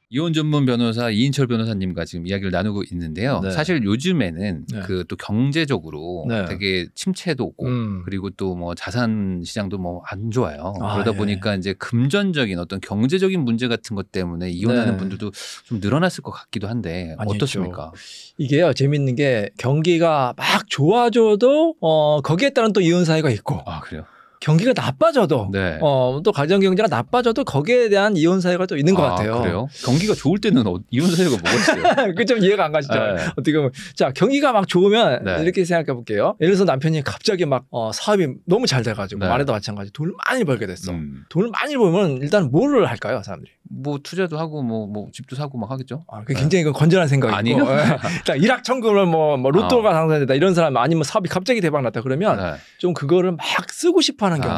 이혼 전문 변호사 이인철 변호사님과 지금 이야기를 나누고 있는데요. 사실 요즘에는 그 또 경제적으로 되게 침체도 오고 그리고 또 뭐 자산 시장도 뭐 안 좋아요. 그러다 보니까 이제 금전적인 어떤 경제적인 문제 같은 것 때문에 이혼하는 분들도 좀 늘어났을 것 같기도 한데 어떻습니까? 이게요 재밌는 게 경기가 막 좋아져도 거기에 따른 또 이혼 사유가 있고. 그래요? 경기가 나빠져도 또 가정 경제가 나빠져도 거기에 대한 이혼 사유가 또 있는 것 같아요. 그래요? 경기가 좋을 때는 이혼 사유가 뭐가 있어요? 그 좀 이해가 안 가시죠? 어떻게 보면 자 경기가 막 좋으면 이렇게 생각해 볼게요. 예를 들어서 남편이 갑자기 막 사업이 너무 잘 돼가지고 아내도 마찬가지 돈을 많이 벌게 됐어. 돈을 많이 벌면 일단 뭐를 할까요, 사람들이? 뭐 투자도 하고 뭐 집도 사고 막 하겠죠. 그게 굉장히 건전한 생각이고. 아니요. 일단 일확천금을 뭐 로또가 당선됐다 이런 사람 아니면 사업이 갑자기 대박 났다 그러면 좀 그거를 막 쓰고 싶어하는 경우.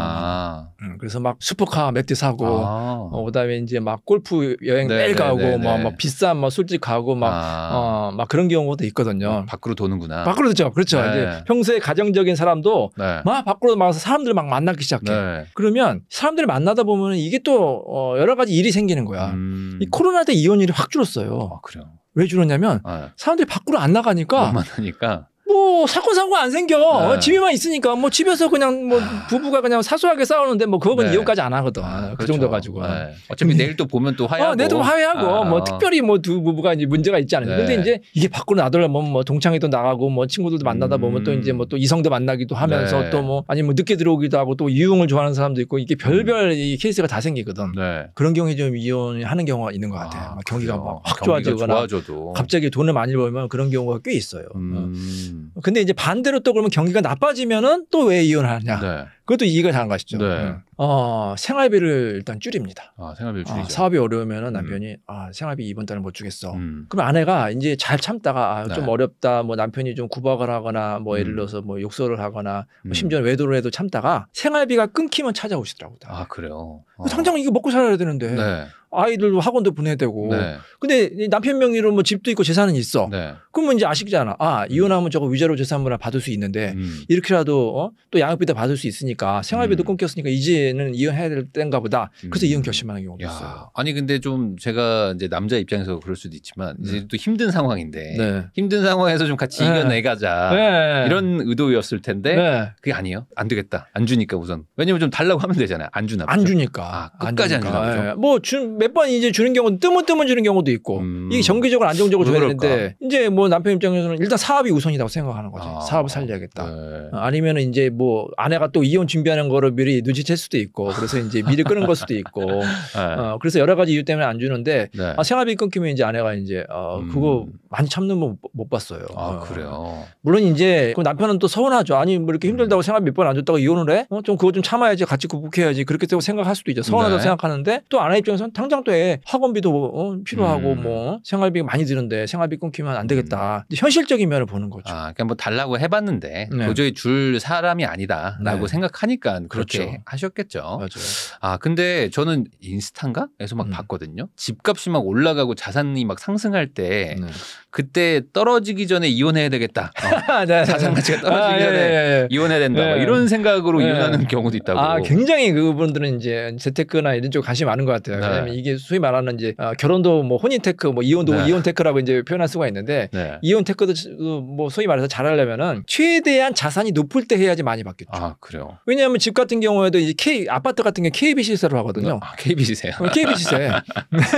그래서 막 슈퍼카 몇 대 사고, 그다음에 이제 막 골프 여행 매일 가고, 뭐 비싼 뭐 술집 가고 막 그런 경우도 있거든요. 밖으로 도는구나. 밖으로 도죠. 그렇죠. 이제 평소에 가정적인 사람도 막 밖으로 나가서 사람들 막 만나기 시작해. 그러면 사람들을 만나다 보면 이게 또 여러 가지 일이 생기는 거야. 이 코로나 때 이혼율이 확 줄었어요. 그래요. 왜 줄었냐면 사람들이 밖으로 안 나가니까. 못 만나니까. 뭐 사건 사고 안 생겨. 집에만 있으니까 뭐 집에서 그냥 뭐 부부가 그냥 사소하게 싸우는데 뭐 그건 이혼까지 안 하거든. 그렇죠. 그 정도 가지고. 어차피 내일 또 보면 또 화해하고. 내일 또 화해하고 뭐 특별히 뭐 두 부부가 이제 문제가 있지 않아요. 근데 이제 이게 밖으로 나들면 뭐 동창회도 나가고 뭐 친구들도 만나다 보면 또 이제 뭐 또 이성도 만나기도 하면서 또 뭐 아니면 늦게 들어오기도 하고 또 유흥을 좋아하는 사람도 있고 이게 별별 이 케이스가 다 생기거든. 그런 경우에 좀 이혼하는 경우가 있는 것 같아요. 경기가 막 확 좋아지거나 갑자기 돈을 많이 벌면 그런 경우가 꽤 있어요. 근데 이제 반대로 또 그러면 경기가 나빠지면은 또 왜 이혼하냐? 그것도 이해가 잘한 것이죠. 네. 생활비를 일단 줄입니다. 생활비를 줄이죠. 사업이 어려우면 남편이 생활비 이번 달은 못 주겠어. 그럼 아내가 이제 잘 참다가 좀 어렵다. 뭐 남편이 좀 구박을 하거나 뭐 예를 들어서 뭐 욕설을 하거나 뭐 심지어 외도를 해도 참다가 생활비가 끊기면 찾아오시더라고요. 그래요. 당장 이거 먹고 살아야 되는데. 네. 아이들도 학원도 보내야 되고. 네. 근데 남편 명의로 뭐 집도 있고 재산은 있어. 네. 그러면 이제 아시잖아. 이혼하면 저거 위자료 재산분할 받을 수 있는데 이렇게라도 또 양육비도 받을 수 있으니까 생활비도 끊겼으니까 이제는 이혼해야 될 때인가 보다. 그래서 이혼 결심하는 경우가 있어요. 아니 근데 좀 제가 이제 남자 입장에서 그럴 수도 있지만 이제 또 힘든 상황인데 힘든 상황에서 좀 같이 이겨내가자 이런 의도였을 텐데 그게 아니에요. 안 되겠다. 안 주니까 우선. 왜냐면 좀 달라고 하면 되잖아요. 안 주나. 안 주니까. 끝까지 안 주나 보죠. 뭐 몇 번 이제 주는 경우도 뜨문뜨문 주는 경우도 있고 이게 정기적으로 안정적으로 줘야 되는데 이제 뭐 남편 입장에서는 일단 사업이 우선이라고 생각하는 거지. 사업을 살려야겠다. 아니면은 이제 뭐 아내가 또 이혼 준비하는 거를 미리 눈치챌 수도 있고 그래서 이제 미리 끄는 걸 수도 있고 그래서 여러 가지 이유 때문에 안 주는데 생활비 끊기면 이제 아내가 이제 그거 많이 참는 거 못 봤어요. 그래요. 물론 이제 그 남편은 또 서운하죠. 아니 뭐 이렇게 힘들다고 생활비 몇 번 안 줬다고 이혼을 해? 좀 그거 좀 참아야지 같이 극복해야지 그렇게 생각할 수도 있죠. 서운하다고 생각하는데 또 아내 입장에서는 당장 또 학원비도 필요하고 뭐 생활비가 많이 드는데 생활비 끊기면 안 되겠다. 현실적인 면을 보는 거죠. 그러니까 뭐 달라고 해봤는데 도저히 줄 사람이 아니다라고 생각하니까 그렇게 하셨겠죠. 맞아요. 근데 저는 인스타인가에서 막 봤거든요. 집값이 막 올라가고 자산이 막 상승할 때 그때 떨어지기 전에 이혼해야 되겠다. 자산 가치가 떨어지기 전에 이혼해야 된다. 이런 생각으로 이혼하는 경우도 있다고. 굉장히 그분들은 이제 재테크나 이런 쪽 관심이 많은 것 같아요. 왜냐하면 이게 소위 말하는 이제 결혼도 뭐 혼인 테크, 뭐 이혼도 이혼 테크라고 이제 표현할 수가 있는데 이혼 테크도 뭐 소위 말해서 잘하려면은 최대한 자산이 높을 때 해야지 많이 받겠죠. 그래요. 왜냐하면 집 같은 경우에도 이제 아파트 같은 게 KB 시세로 하거든요. KB 시세요. KB 시세.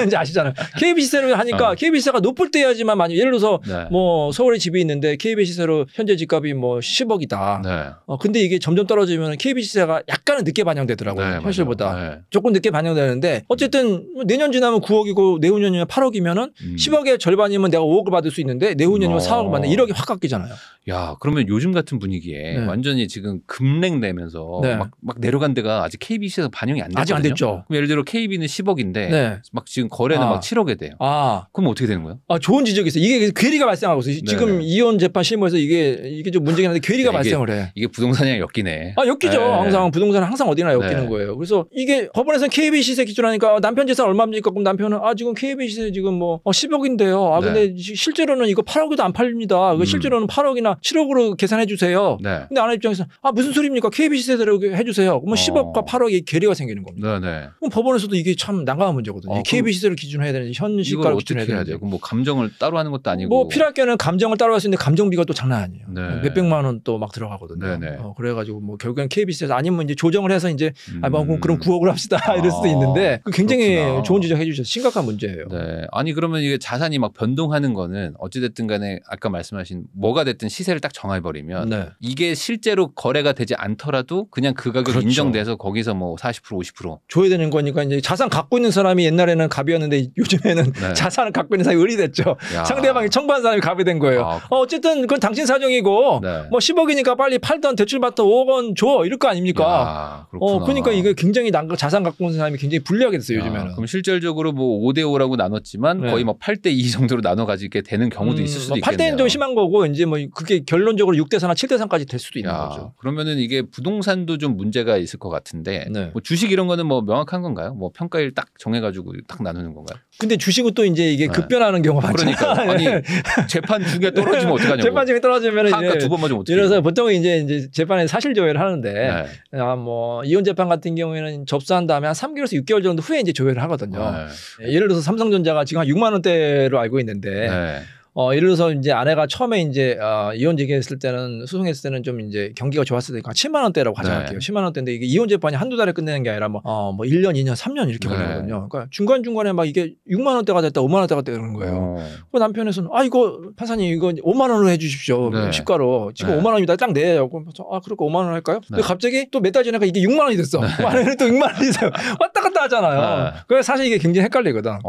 이제 아시잖아요. KB 시세로 하니까 KB 시세가 높을 때 해야지만 많이. 예를 들어서 뭐 서울에 집이 있는데 KB 시세로 현재 집값이 뭐 10억이다. 근데 이게 점점 떨어지면 KB 시세가 약간은 늦게 반영되더라고요. 현실보다. 조금 늦게 반영되는데 어쨌든 내년 지나면 9억이고 내후년이면 8억이면은 10억의 절반이면 내가 5억을 받을 수 있는데 내후년이면 4억을 받는 1억이 확 깎이잖아요. 야, 그러면 요즘 같은 분위기에 완전히 지금 급냉되면서 막 내려간 데가 아직 KBC에서 반영이 안 됐거든요. 아직 안 됐죠. 그럼 예를 들어 KB는 10억인데 막 지금 거래는 막 7억에 돼요. 그럼 어떻게 되는 거예요? 좋은 지적이 있어요. 이게 괴리가 발생하고 있어요. 지금 이혼 재판 실무에서 이게 좀 문제긴 한데 괴리가 발생을 해. 이게 부동산이랑 엮이네. 엮이죠. 항상 부동산은 항상 어디나 엮이는 거예요. 그래서 이게 법원에서는 KBC세 기준하니까 남편 재산 얼마입니까? 그럼 남편은 지금 KBC세 지금 뭐 10억인데요. 근데 실제로는 이거 8억에도 안 팔립니다. 실제로는 8억이나 7억으로 계산해 주세요. 근데 아내 입장에서 무슨 소리입니까? KBC세대로 해주세요. 그러면 10억과 8억이 괴리가 생기는 겁니다. 그럼 법원에서도 이게 참 난감한 문제거든요. KBC세를 기준해야 되는지 현 시가를 기준해야 되는지. 그럼 뭐 감정을 따로 하는 것도 아니고. 뭐 필요할 경우는 감정을 따로 할 수 있는데 감정비가 또 장난 아니에요. 몇백만 원 또 막 들어가거든요. 그래가지고 뭐 결국엔 KBC에서 아니면 이제 조정을 해서 이제 그럼 9억으로 합시다 이럴 수도 있는데 굉장히 그렇구나. 좋은 지적해 주셔서 심각한 문제예요. 아니 그러면 이게 자산이 막 변동하는 거는 어찌됐든 간에 아까 말씀하신 뭐가 됐든 시세를 딱 정해버리면 이게 실제로 거래가 되지 않더라도 그냥 그 가격이 인정돼서 거기서 뭐 40% 50% 줘야 되는 거니까 이제 자산 갖고 있는 사람이 옛날에는 갑이었는데 요즘에는 자산을 갖고 있는 사람이 을이 됐죠. 상대방이 청구한 사람이 갑이 된 거예요. 어쨌든 그건 당신 사정이고 뭐 10억이니까 빨리 팔던 대출받던 5억 원 줘 이럴 거 아닙니까? 그러니까 이게 굉장히 자산 갖고 있는 사람이 굉장히 불리하게 됐어요. 요즘에는. 그럼 실질적으로 뭐 5대5라고 나눴지만 거의 막 8대2 정도로 나눠 가지게 되는 경우도 있을 수도 있겠네요. 8대는 좀 심한 거고 이제 뭐 그게 결론적으로 6대4나 7대3까지 될 수도 있는 거죠. 그러면은 이게 부동산도 좀 문제가 있을 것 같은데 뭐 주식 이런 거는 뭐 명확한 건가요? 뭐 평가일 딱 정해가지고 딱 나누는 건가요? 근데 주식은 또 이제 이게 급변하는 경우가 많죠. 그러니까 아니 재판 중에 떨어지면 어떡하냐고. 재판 중에 떨어지면 이제 두 번 맞으면 어떡해요? 그래서 보통 이제 재판에 사실 조회를 하는데 뭐 이혼 재판 같은 경우에는 접수한 다음에 한 3개월에서 6개월 정도 후에 이제 조회를 하거든요. 예를 들어서 삼성전자가 지금 한 6만 원대로 알고 있는데. 예를 들어서 이제 아내가 처음에 이제 이혼 제기했을 때는 소송했을 때는 좀 이제 경기가 좋았을 때니까 7만 원대라고 가정할게요. 7만 원대인데 이게 이혼 재판이 한두 달에 끝내는 게 아니라 뭐 1년, 2년, 3년 이렇게 걸리거든요. 그러니까 중간중간에 막 이게 6만 원대가 됐다, 5만 원대가 됐다 그러는 거예요. 그 남편에서는 이거 판사님 이거 5만 원으로 해 주십시오. 시가로. 지금 5만 원입니다. 딱 내요. 그러니까 그럴까 5만 원 할까요? 근데 갑자기 또 몇 달 전에 이게 6만 원이 됐어. 아내는 또 6만 원이 돼요. 왔다 갔다 하잖아요. 그래서 사실 이게 굉장히 헷갈리거든.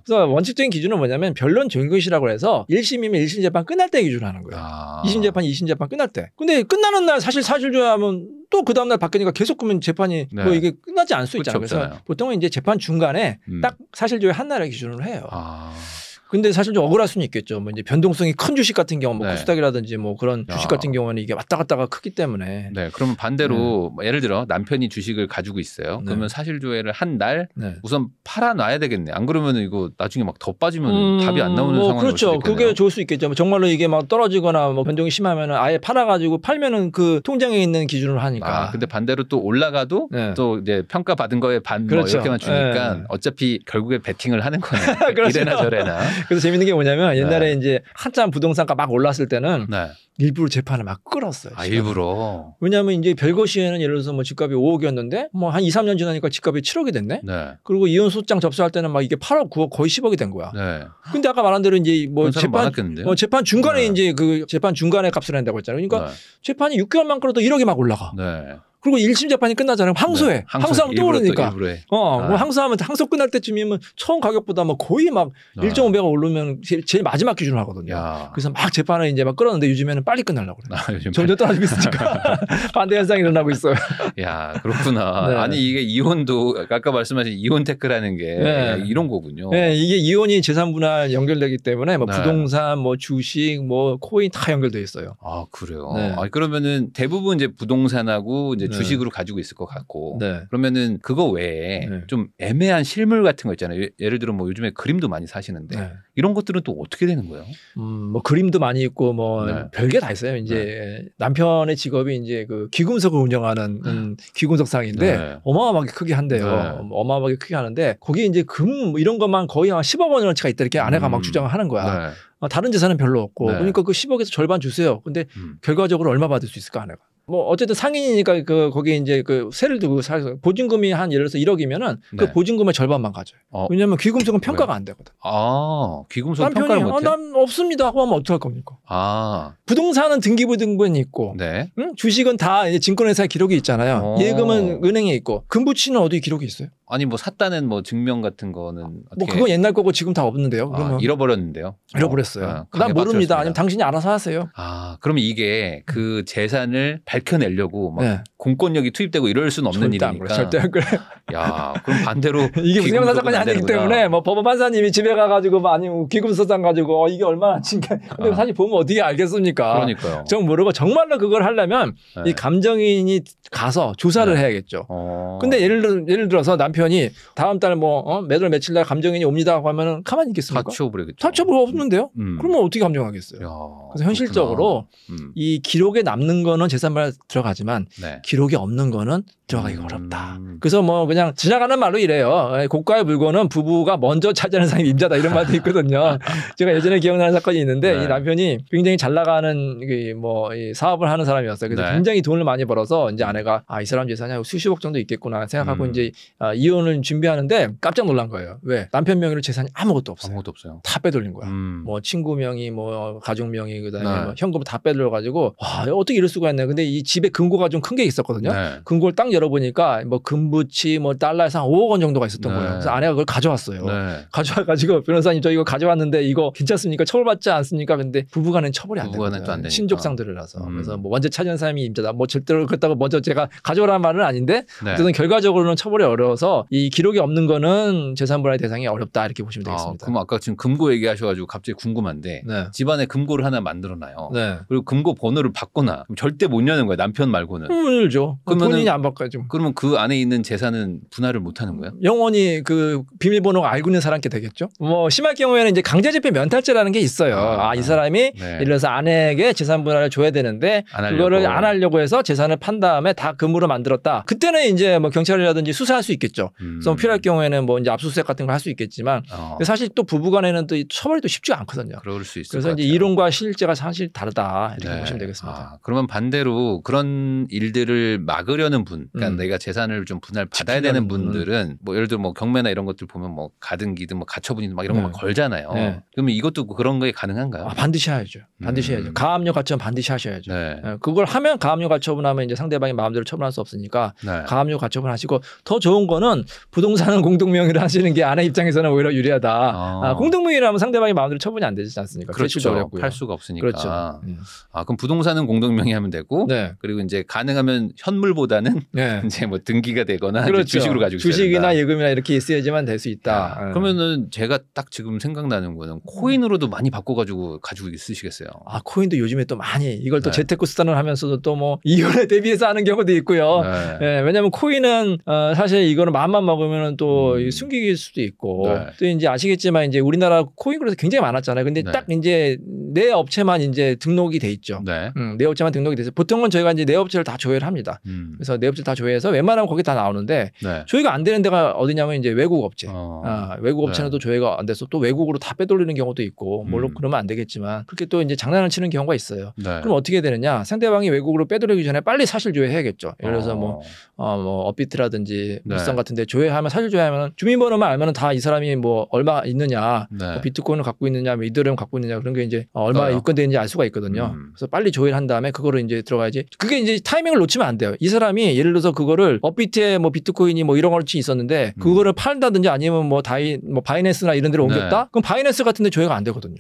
그래서 원칙적인 기준은 뭐냐면 변론 종결시라고 해서 1심이면 1심 재판 끝날 때 기준으로 하는 거예요. 2심 재판, 2심 재판 끝날 때. 근데 끝나는 날 사실 사실조회하면 또 그 다음날 바뀌니까 계속 그러면 재판이 뭐 이게 끝나지 않을 수 있잖아요. 그래서 보통은 이제 재판 중간에 딱 사실조회 한 날을 기준으로 해요. 근데 사실 좀 억울할 수는 있겠죠. 뭐 이제 변동성이 큰 주식 같은 경우, 뭐 코스닥이라든지 뭐 그런 주식 같은 경우는 이게 왔다 갔다가 크기 때문에. 네. 그러면 반대로 뭐 예를 들어 남편이 주식을 가지고 있어요. 그러면 사실조회를 한 날 우선 팔아놔야 되겠네. 안 그러면 이거 나중에 막 더 빠지면 답이 안 나오는 상황이 올 수도 그렇죠. 있겠네요. 그게 좋을 수 있겠죠. 정말로 이게 막 떨어지거나 뭐 변동이 심하면은 아예 팔아가지고 팔면은 그 통장에 있는 기준으로 하니까. 근데 반대로 또 올라가도 또 이제 평가 받은 거에 반 뭐 이렇게만 주니까 어차피 결국에 베팅을 하는 거네. 그렇죠. 이래나 저래나. 그래서 재밌는 게 뭐냐면 옛날에 이제 한참 부동산가 막 올랐을 때는 일부러 재판을 막 끌었어요. 일부러. 왜냐하면 이제 별거 시에는 예를 들어서 뭐 집값이 5억이었는데 뭐 한 2, 3년 지나니까 집값이 7억이 됐네. 그리고 이혼 소장 접수할 때는 막 이게 8억, 9억 거의 10억이 된 거야. 근데 아까 말한 대로 이제 뭐 재판 중간에 이제 그 재판 중간에 값을 한다고 했잖아요. 그러니까 재판이 6개월만 끌어도 1억이 막 올라가. 그리고 1심 재판이 끝나잖아요. 항소해. 항소하면 또 오르니까. 뭐 항소하면 항소 끝날 때쯤이면 처음 가격보다 뭐 거의 막 1.5배가 오르면 제일 마지막 기준으로 하거든요. 그래서 막 재판을 이제 막 끌었는데 요즘에는 빨리 끝나려고 그래요. 점점 떨어지고 있으니까 반대 현상이 일어나고 있어요. 야, 그렇구나. 아니 이게 이혼도 아까 말씀하신 이혼 태클하는 게 이런 거군요. 이게 이혼이 재산 분할 연결되기 때문에 뭐 부동산, 뭐 주식, 뭐 코인 다 연결돼 있어요. 그래요. 그러면은 대부분 이제 부동산하고 이제 주식으로 가지고 있을 것 같고 그러면은 그거 외에 좀 애매한 실물 같은 거 있잖아요. 예를 들어 뭐 요즘에 그림도 많이 사시는데 이런 것들은 또 어떻게 되는 거예요? 뭐 그림도 많이 있고 뭐 별게 다 있어요. 이제 남편의 직업이 이제 그 귀금속을 운영하는 귀금속상인데 어마어마하게 크게 한대요. 어마어마하게 크게 하는데 거기 이제 금 뭐 이런 것만 거의 한 10억 원어치가 있다 이렇게 아내가 막 주장을 하는 거야. 다른 재산은 별로 없고 그러니까 그 10억에서 절반 주세요. 근데 결과적으로 얼마 받을 수 있을까 아내가? 뭐 어쨌든 상인이니까 그 거기 이제 그 세를 두고 사서 보증금이 한 예를 들어서 1억이면은 그 보증금의 절반만 가져요. 왜냐하면 귀금속은 평가가 안 되거든. 귀금속 평가를 못 해요? 난 없습니다 하고 하면 어떡할 겁니까? 부동산은 등기부등본이 있고 주식은 다 이제 증권회사에 기록이 있잖아요. 예금은 은행에 있고 금부치는 어디 기록이 있어요? 아니 뭐 샀다는 뭐 증명 같은 거는 어떻게... 뭐 그건 옛날 거고 지금 다 없는데요. 잃어버렸는데요. 잃어버렸어요. 난 모릅니다. 아니면 당신이 알아서 하세요. 그럼 이게 그 재산을 밝혀내려고 막 공권력이 투입되고 이럴 수는 없는 일이니까. 절대 안 그래. 야, 그럼 반대로 이게 무슨 형사 사건이 아니기 때문에 뭐 법원 판사님이 집에 가가지고 뭐 아니면 귀금소장 가지고 이게 얼마나 진짜 근데 사실 보면 어떻게 알겠습니까? 그러니까요. 정 모르고 정말로 그걸 하려면 이 감정인이 가서 조사를 해야겠죠. 근데 예를 들어서 남편이 다음 달 뭐 매달 며칠 날 감정인이 옵니다 하고 하면은 가만히 있겠습니까? 다 치워버리겠죠. 다 치워버려 없는데요. 그러면 어떻게 감정하겠어요? 그래서 현실적으로 이 기록에 남는 거는 재산분할 들어가지만 기록이 없는 거는 들어가기가 어렵다. 그래서 뭐 그냥 지나가는 말로 이래요. 고가의 물건은 부부가 먼저 차지하는 사람이 임자다 이런 말도 있거든요. 제가 예전에 기억나는 사건이 있는데 이 남편이 굉장히 잘 나가는 뭐 사업을 하는 사람이었어요. 그래서 굉장히 돈을 많이 벌어서 이제 아내가 이 사람 재산이 수십억 정도 있겠구나 생각하고 이제 이혼을 준비하는데 깜짝 놀란 거예요. 왜? 남편 명의로 재산이 아무것도 없어요. 아무것도 없어요. 다 빼돌린 거야. 뭐 친구 명의, 뭐 가족 명의, 그다음에 뭐 현금 다 빼돌려가지고 와 어떻게 이럴 수가 있나. 근데 이 집에 금고가 좀 큰 게 있었거든요. 금고를 딱 열어보니까 뭐 금부치, 뭐 달러에서 한 5억 원 정도가 있었던 거예요. 그래서 아내가 그걸 가져왔어요. 가져와가지고 변호사님 저 이거 가져왔는데 이거 괜찮습니까? 처벌받지 않습니까? 근데 부부간은 처벌이 안 되거든요. 친족상들이라서. 그래서 뭐 먼저 차지한 사람이 임자다. 뭐 절대로 그렇다고 먼저 제가 가져오라는 말은 아닌데 어쨌든 결과적으로는 처벌이 어려워서 이 기록이 없는 거는 재산분할 대상이 어렵다 이렇게 보시면 되겠습니다. 그럼 아까 지금 금고 얘기하셔가지고 갑자기 궁금한데 집안에 금고를 하나 만들어놔요. 그리고 금고 번호를 바꾸나 절대 못 여는 거예요. 남편 말고는. 열죠. 본인이 안 바꿔야죠. 그러면 그 안에 있는 재산은 분할을 못 하는 거예요? 영원히 그 비밀번호가 알고 있는 사람께 되겠죠. 뭐 심할 경우에는 이제 강제집행 면탈죄라는 게 있어요. 이 사람이 예를 들어서 아내에게 재산 분할을 줘야 되는데 그거를 안 하려고 해서 재산을 판 다음에 다 금으로 만들었다. 그때는 이제 뭐 경찰이라든지 수사할 수 있겠죠. 그래서 필요할 경우에는 뭐 이제 압수수색 같은 걸 할 수 있겠지만 근데 사실 또 부부간에는 또 처벌이 또 쉽지가 않거든요. 그럴 수 있을 그래서 이제 이론과 실제가 사실 다르다 이렇게 보시면 되겠습니다. 그러면 반대로 그런 일들을 막으려는 분, 그러니까 내가 재산을 좀 분할 받아야 되는 분들은 뭐 예를 들어 뭐 경매나 이런 것들 보면 뭐 가등기든 뭐 가처분이든 막 이런 거 막 걸잖아요. 그러면 이것도 그런 게 가능한가요? 반드시 해야죠. 반드시 해야죠. 가압류 가처분 반드시 하셔야죠. 그걸 하면 가압류 가처분하면 이제 상대방이 마음대로 처분할 수 없으니까 가압류 가처분 하시고 더 좋은 거는 저는 부동산은 공동명의로 하시는 게 아내 입장에서는 오히려 유리하다. 공동명의로 하면 상대방이 마음대로 처분이 안 되지 않습니까? 그렇죠. 팔 수가 없으니까. 그렇죠. 그럼 부동산은 공동명의 하면 되고 네. 그리고 이제 가능하면 현물보다는 네. 이제 뭐 등기가 되거나 그렇죠. 주식으로 가지고 주식이나 예금이나 이렇게 있어야지만 될 수 있다. 그러면은 제가 딱 지금 생각나는 거는 코인으로도 많이 바꿔가지고 가지고 있으시겠어요. 코인도 요즘에 또 많이 이걸 또 재테크 수단을 하면서도 또 뭐 이혼에 대비해서 하는 경우도 있고요. 네. 네. 왜냐하면 코인은 사실 이거는 마음만 먹으면 또 숨기길 수도 있고 네. 또 이제 아시겠지만 이제 우리나라 코인 그래서 굉장히 많았잖아요. 근데 네. 딱 이제 내 업체만 이제 등록이 돼 있죠. 네. 내 업체만 등록이 돼서 보통은 저희가 이제 내 업체를 다 조회를 합니다. 그래서 내 업체를 다 조회해서 웬만하면 거기 다 나오는데 네. 조회가 안 되는 데가 어디냐면 이제 외국 업체. 외국 업체는 네. 또 조회가 안 돼서 또 외국으로 다 빼돌리는 경우도 있고 물론 그러면 안 되겠지만 그렇게 또 이제 장난을 치는 경우가 있어요. 네. 그럼 어떻게 되느냐? 상대방이 외국으로 빼돌리기 전에 빨리 사실 조회해야겠죠. 예를 들어서 뭐 업비트라든지 물산 네. 같은데 조회하면 사실 조회하면 주민번호만 알면은 다 이 사람이 뭐 얼마 있느냐, 네. 뭐 비트코인을 갖고 있느냐, 뭐 이더리움 갖고 있느냐 그런 게 이제 얼마 유권돼 있는지 알 수가 있거든요. 그래서 빨리 조회를 한 다음에 그거를 이제 들어가야지. 그게 이제 타이밍을 놓치면 안 돼요. 이 사람이 예를 들어서 그거를 업비트에 뭐 비트코인이 뭐 이런 것이 있었는데 그거를 팔다든지 아니면 뭐 바이낸스나 이런 데로 옮겼다? 네. 그럼 바이낸스 같은 데 조회가 안 되거든요.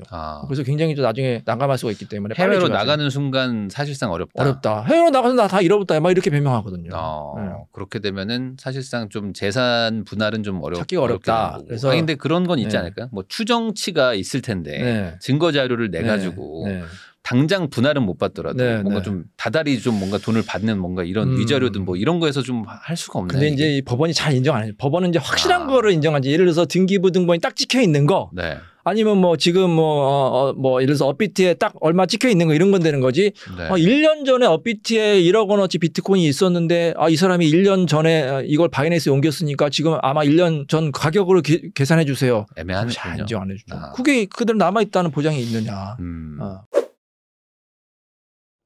그래서 굉장히 좀 나중에 난감할 수가 있기 때문에 해외로 나가는 순간 사실상 어렵다. 해외로 나가서 나 다 잃어버렸다. 막 이렇게 변명하거든요. 네. 그렇게 되면은 사실상 좀 재산 분할은 좀 찾기가 어렵다. 그래서 근데 그런 건 있지 않을까요? 뭐 추정치가 있을 텐데 네. 증거 자료를 내 가지고 네. 당장 분할은 못 받더라도 뭔가 좀 다달이 좀 뭔가 돈을 받는 뭔가 이런 위자료든 뭐 이런 거에서 좀 할 수가 없나요? 근데 이제 법원이 잘 인정 안 해요. 법원은 이제 확실한 거를 인정하지. 예를 들어서 등기부 등본이 딱 찍혀 있는 거. 네. 아니면 뭐 지금 뭐 예를 들어서 업비트에 딱 얼마 찍혀 있는 거 이런 건 되는 거지. 네. 1년 전에 업비트에 1억 원어치 비트코인이 있었는데 이 사람이 1년 전에 이걸 바이낸스에 옮겼으니까 지금 아마 1년 전 가격으로 계산해 주세요. 애매하네요. 잘 인정 안 해주죠. 그게 그대로 남아 있다는 보장이 있느냐.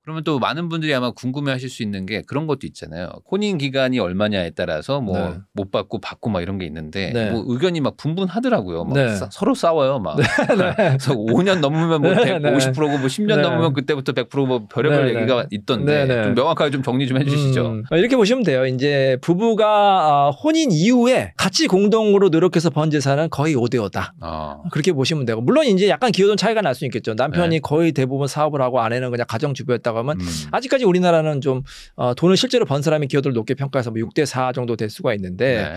그러면 또 많은 분들이 아마 궁금해하실 수 있는 게 그런 것도 있잖아요. 혼인 기간이 얼마냐에 따라서 뭐 못 받고 받고 막 이런 게 있는데 네. 뭐 의견이 막 분분하더라고요. 막 네. 서로 싸워요. 막 그래서 5년 넘으면 뭐 150%고 뭐 10년 넘으면 그때부터 100% 뭐 별의별 얘기가 있던데 좀 명확하게 좀 정리 좀 해주시죠. 이렇게 보시면 돼요. 이제 부부가 혼인 이후에 같이 공동으로 노력해서 번 재산은 거의 5대5다. 그렇게 보시면 되고 물론 이제 약간 기여도는 차이가 날 수 있겠죠. 남편이 거의 대부분 사업을 하고 아내는 그냥 가정주부였다. 하면 아직까지 우리나라는 좀 돈을 실제로 번 사람의 기여도를 높게 평가해서 뭐 6대4 정도 될 수가 있는데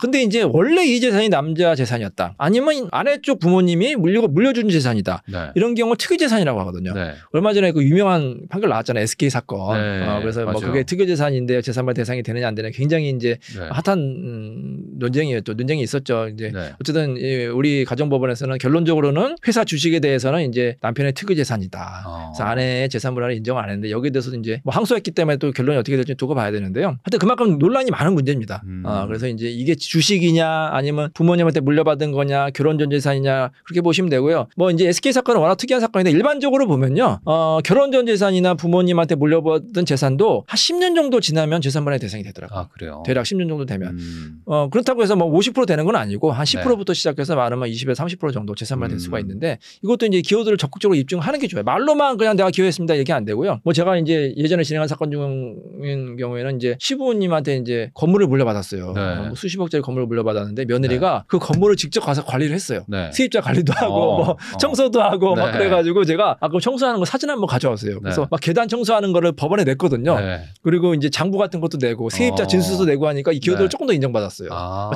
근데 이제 원래 이 재산이 남자 재산이었다. 아니면 아내 쪽 부모님이 물려준 재산이다. 네. 이런 경우 특유재산이라고 하거든요. 네. 얼마 전에 그 유명한 판결 나왔잖아요. SK 사건. 네. 그래서 맞아요. 뭐 그게 특유재산인데 재산발 대상이 되느냐 안 되느냐 굉장히 이제 핫한 논쟁이었죠. 논쟁이 있었죠. 이제 어쨌든 우리 가정법원에서는 결론적으로는 회사 주식에 대해서는 이제 남편의 특유재산이다. 그래서 아내의 재산 분할을 인정 안 했는데 여기에 대해서도 이제 뭐 항소했기 때문에 또 결론이 어떻게 될지 두고 봐야 되는데요. 하여튼 그만큼 논란이 많은 문제입니다. 그래서 이제 이게 주식이냐 아니면 부모님한테 물려받은 거냐 결혼 전 재산이냐 그렇게 보시면 되고요. 뭐 이제 SK 사건은 워낙 특이한 사건인데 일반적으로 보면요. 결혼 전 재산이나 부모님한테 물려받은 재산도 한 10년 정도 지나면 재산 분할 대상이 되더라고요. 그래요? 대략 10년 정도 되면. 그렇다고 해서 뭐 50% 되는 건 아니고 한 10%부터 시작해서 많으면 20에서 30% 정도 재산 분할 될 수가 있는데 이것도 이제 기여도를 적극적으로 입증하는 게 좋아요. 말로만 그냥 내가 기여했습니다 얘기 안 되고요. 뭐 제가 이제 예전에 진행한 사건 중인 경우에는 이제 시부모님한테 이제 건물을 물려받았어요. 뭐 수십억짜리 건물을 물려받았는데 며느리가 그 건물을 직접 가서 관리를 했어요. 세입자 관리도 하고 뭐 청소도 하고 막 그래가지고 제가 그럼 청소하는 거 사진 한번 가져왔어요. 그래서 막 계단 청소하는 거를 법원에 냈거든요. 그리고 이제 장부 같은 것도 내고 세입자 진술서 내고 하니까 이 기여도를 조금 더 인정받았어요.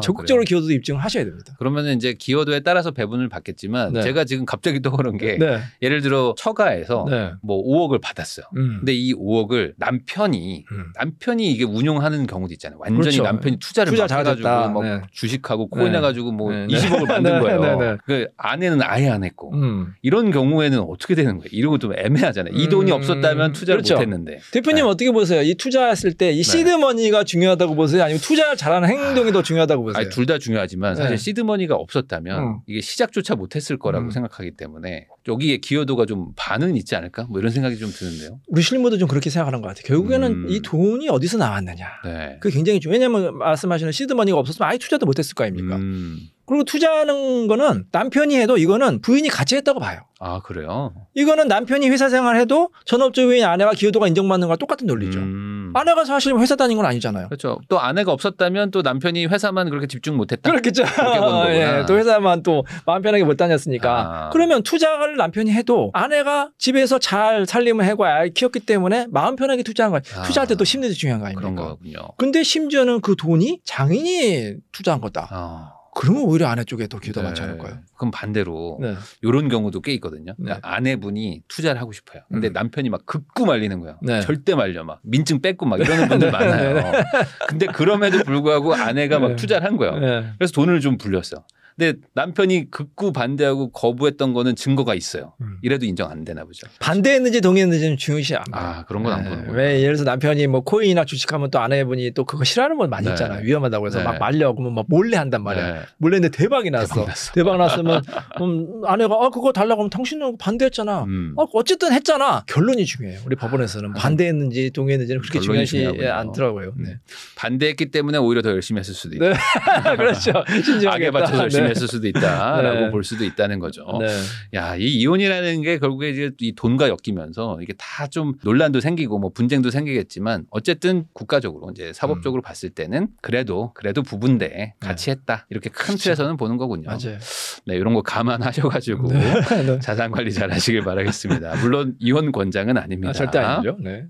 적극적으로 기여도도 입증을 하셔야 됩니다. 그러면은 이제 기여도에 따라서 배분을 받겠지만 제가 지금 갑자기 떠오른 게 예를 들어 처가에서 뭐 5억을 받았어요. 근데 이 5억을 남편이 이게 운용하는 경우도 있잖아요. 완전히 남편이 투자를 막 해가지고 막 주식하고 코인 해가지고 뭐 20억을 만든 거예요. 그 아내는 아예 안 했고 이런 경우에는 어떻게 되는 거예요? 이런 거 좀 애매하잖아요. 이 돈이 없었다면 투자를 못했는데. 대표님 어떻게 보세요? 이 투자했을 때 이 시드머니가 중요하다고 보세요? 아니면 투자를 잘하는 행동이 더 중요하다고 보세요? 둘 다 중요하지만 사실 시드머니가 없었다면 이게 시작조차 못했을 거라고 생각하기 때문에 여기에 기여도가 좀 반은 있지 않을까? 뭐 이런 생각이 좀 드는데요. 우리 실무도 좀 그렇게 생각하는 것 같아요. 결국에는 이 돈이 어디서 나왔느냐. 그게 굉장히 왜냐하면 말씀하시는 시드머니가 없었으면 아예 투자도 못했을 거 아닙니까? 그리고 투자하는 거는 남편이 해도 이거는 부인이 같이 했다고 봐요. 아, 그래요? 이거는 남편이 회사 생활해도 전업주부인 아내가 기여도가 인정받는 거랑 똑같은 논리죠. 아내가 사실 회사 다닌 건 아니잖아요. 그렇죠. 또 아내가 없었다면 또 남편이 회사만 그렇게 집중 못했다. 그렇겠죠. 예, 또 회사만 또 마음 편하게 못 다녔으니까. 그러면 투자를 남편이 해도 아내가 집에서 잘 살림을 하고 아이 키웠기 때문에 마음 편하게 투자한 거예요. 투자할 때 또 심리도 중요한 거 아닙니까? 그런 거군요. 근데 심지어는 그 돈이 장인이 투자한 거다. 그러면 오히려 아내 쪽에 더 기여도가 많지 않을 거예요. 그럼 반대로 이런 경우도 꽤 있거든요. 아내분이 투자를 하고 싶어요. 근데 남편이 막 극구 말리는 거예요. 절대 말려 막 민증 뺏고 막 이러는 분들 많아요. 근데 그럼에도 불구하고 아내가 막 투자를 한 거예요. 그래서 돈을 좀 불렸어요. 근데 남편이 극구 반대하고 거부했던 거는 증거가 있어요. 이래도 인정 안 되나 보죠. 반대했는지 동의했는지는 중요시 안 봐요. 그런 건 안 보는 거예요. 왜 예를 들어서 남편이 뭐 코인이나 주식하면 또 아내분이 또 그거 싫어하는 분 많이 있잖아요. 위험하다고 해서 막 말려 그러면 막 몰래 한단 말이야. 몰래 했는데 대박이 났어. 대박 났으면 아내가 그거 달라고 하면 당신은 반대했잖아. 어쨌든 했잖아. 결론이 중요해요. 우리 법원에서는 반대했는지 동의했는지는 그렇게 중요시 않더라고요. 반대했기 때문에 오히려 더 열심히 했을 수도 있다. 그렇죠. 악에 받쳐서 열심히 했을 수도 있다라고 볼 수도 있다는 거죠. 야, 이 이혼이라는 게 결국에 이제 이 돈과 엮이면서 이게 다 좀 논란도 생기고 뭐 분쟁도 생기겠지만 어쨌든 국가적으로 이제 사법적으로 봤을 때는 그래도 부부인데 같이 했다 이렇게 큰 틀에서는 보는 거군요. 맞아요. 네, 이런 거 감안하셔가지고 자산 관리 잘 하시길 바라겠습니다. 물론 이혼 권장은 아닙니다. 절대 아니죠. 네.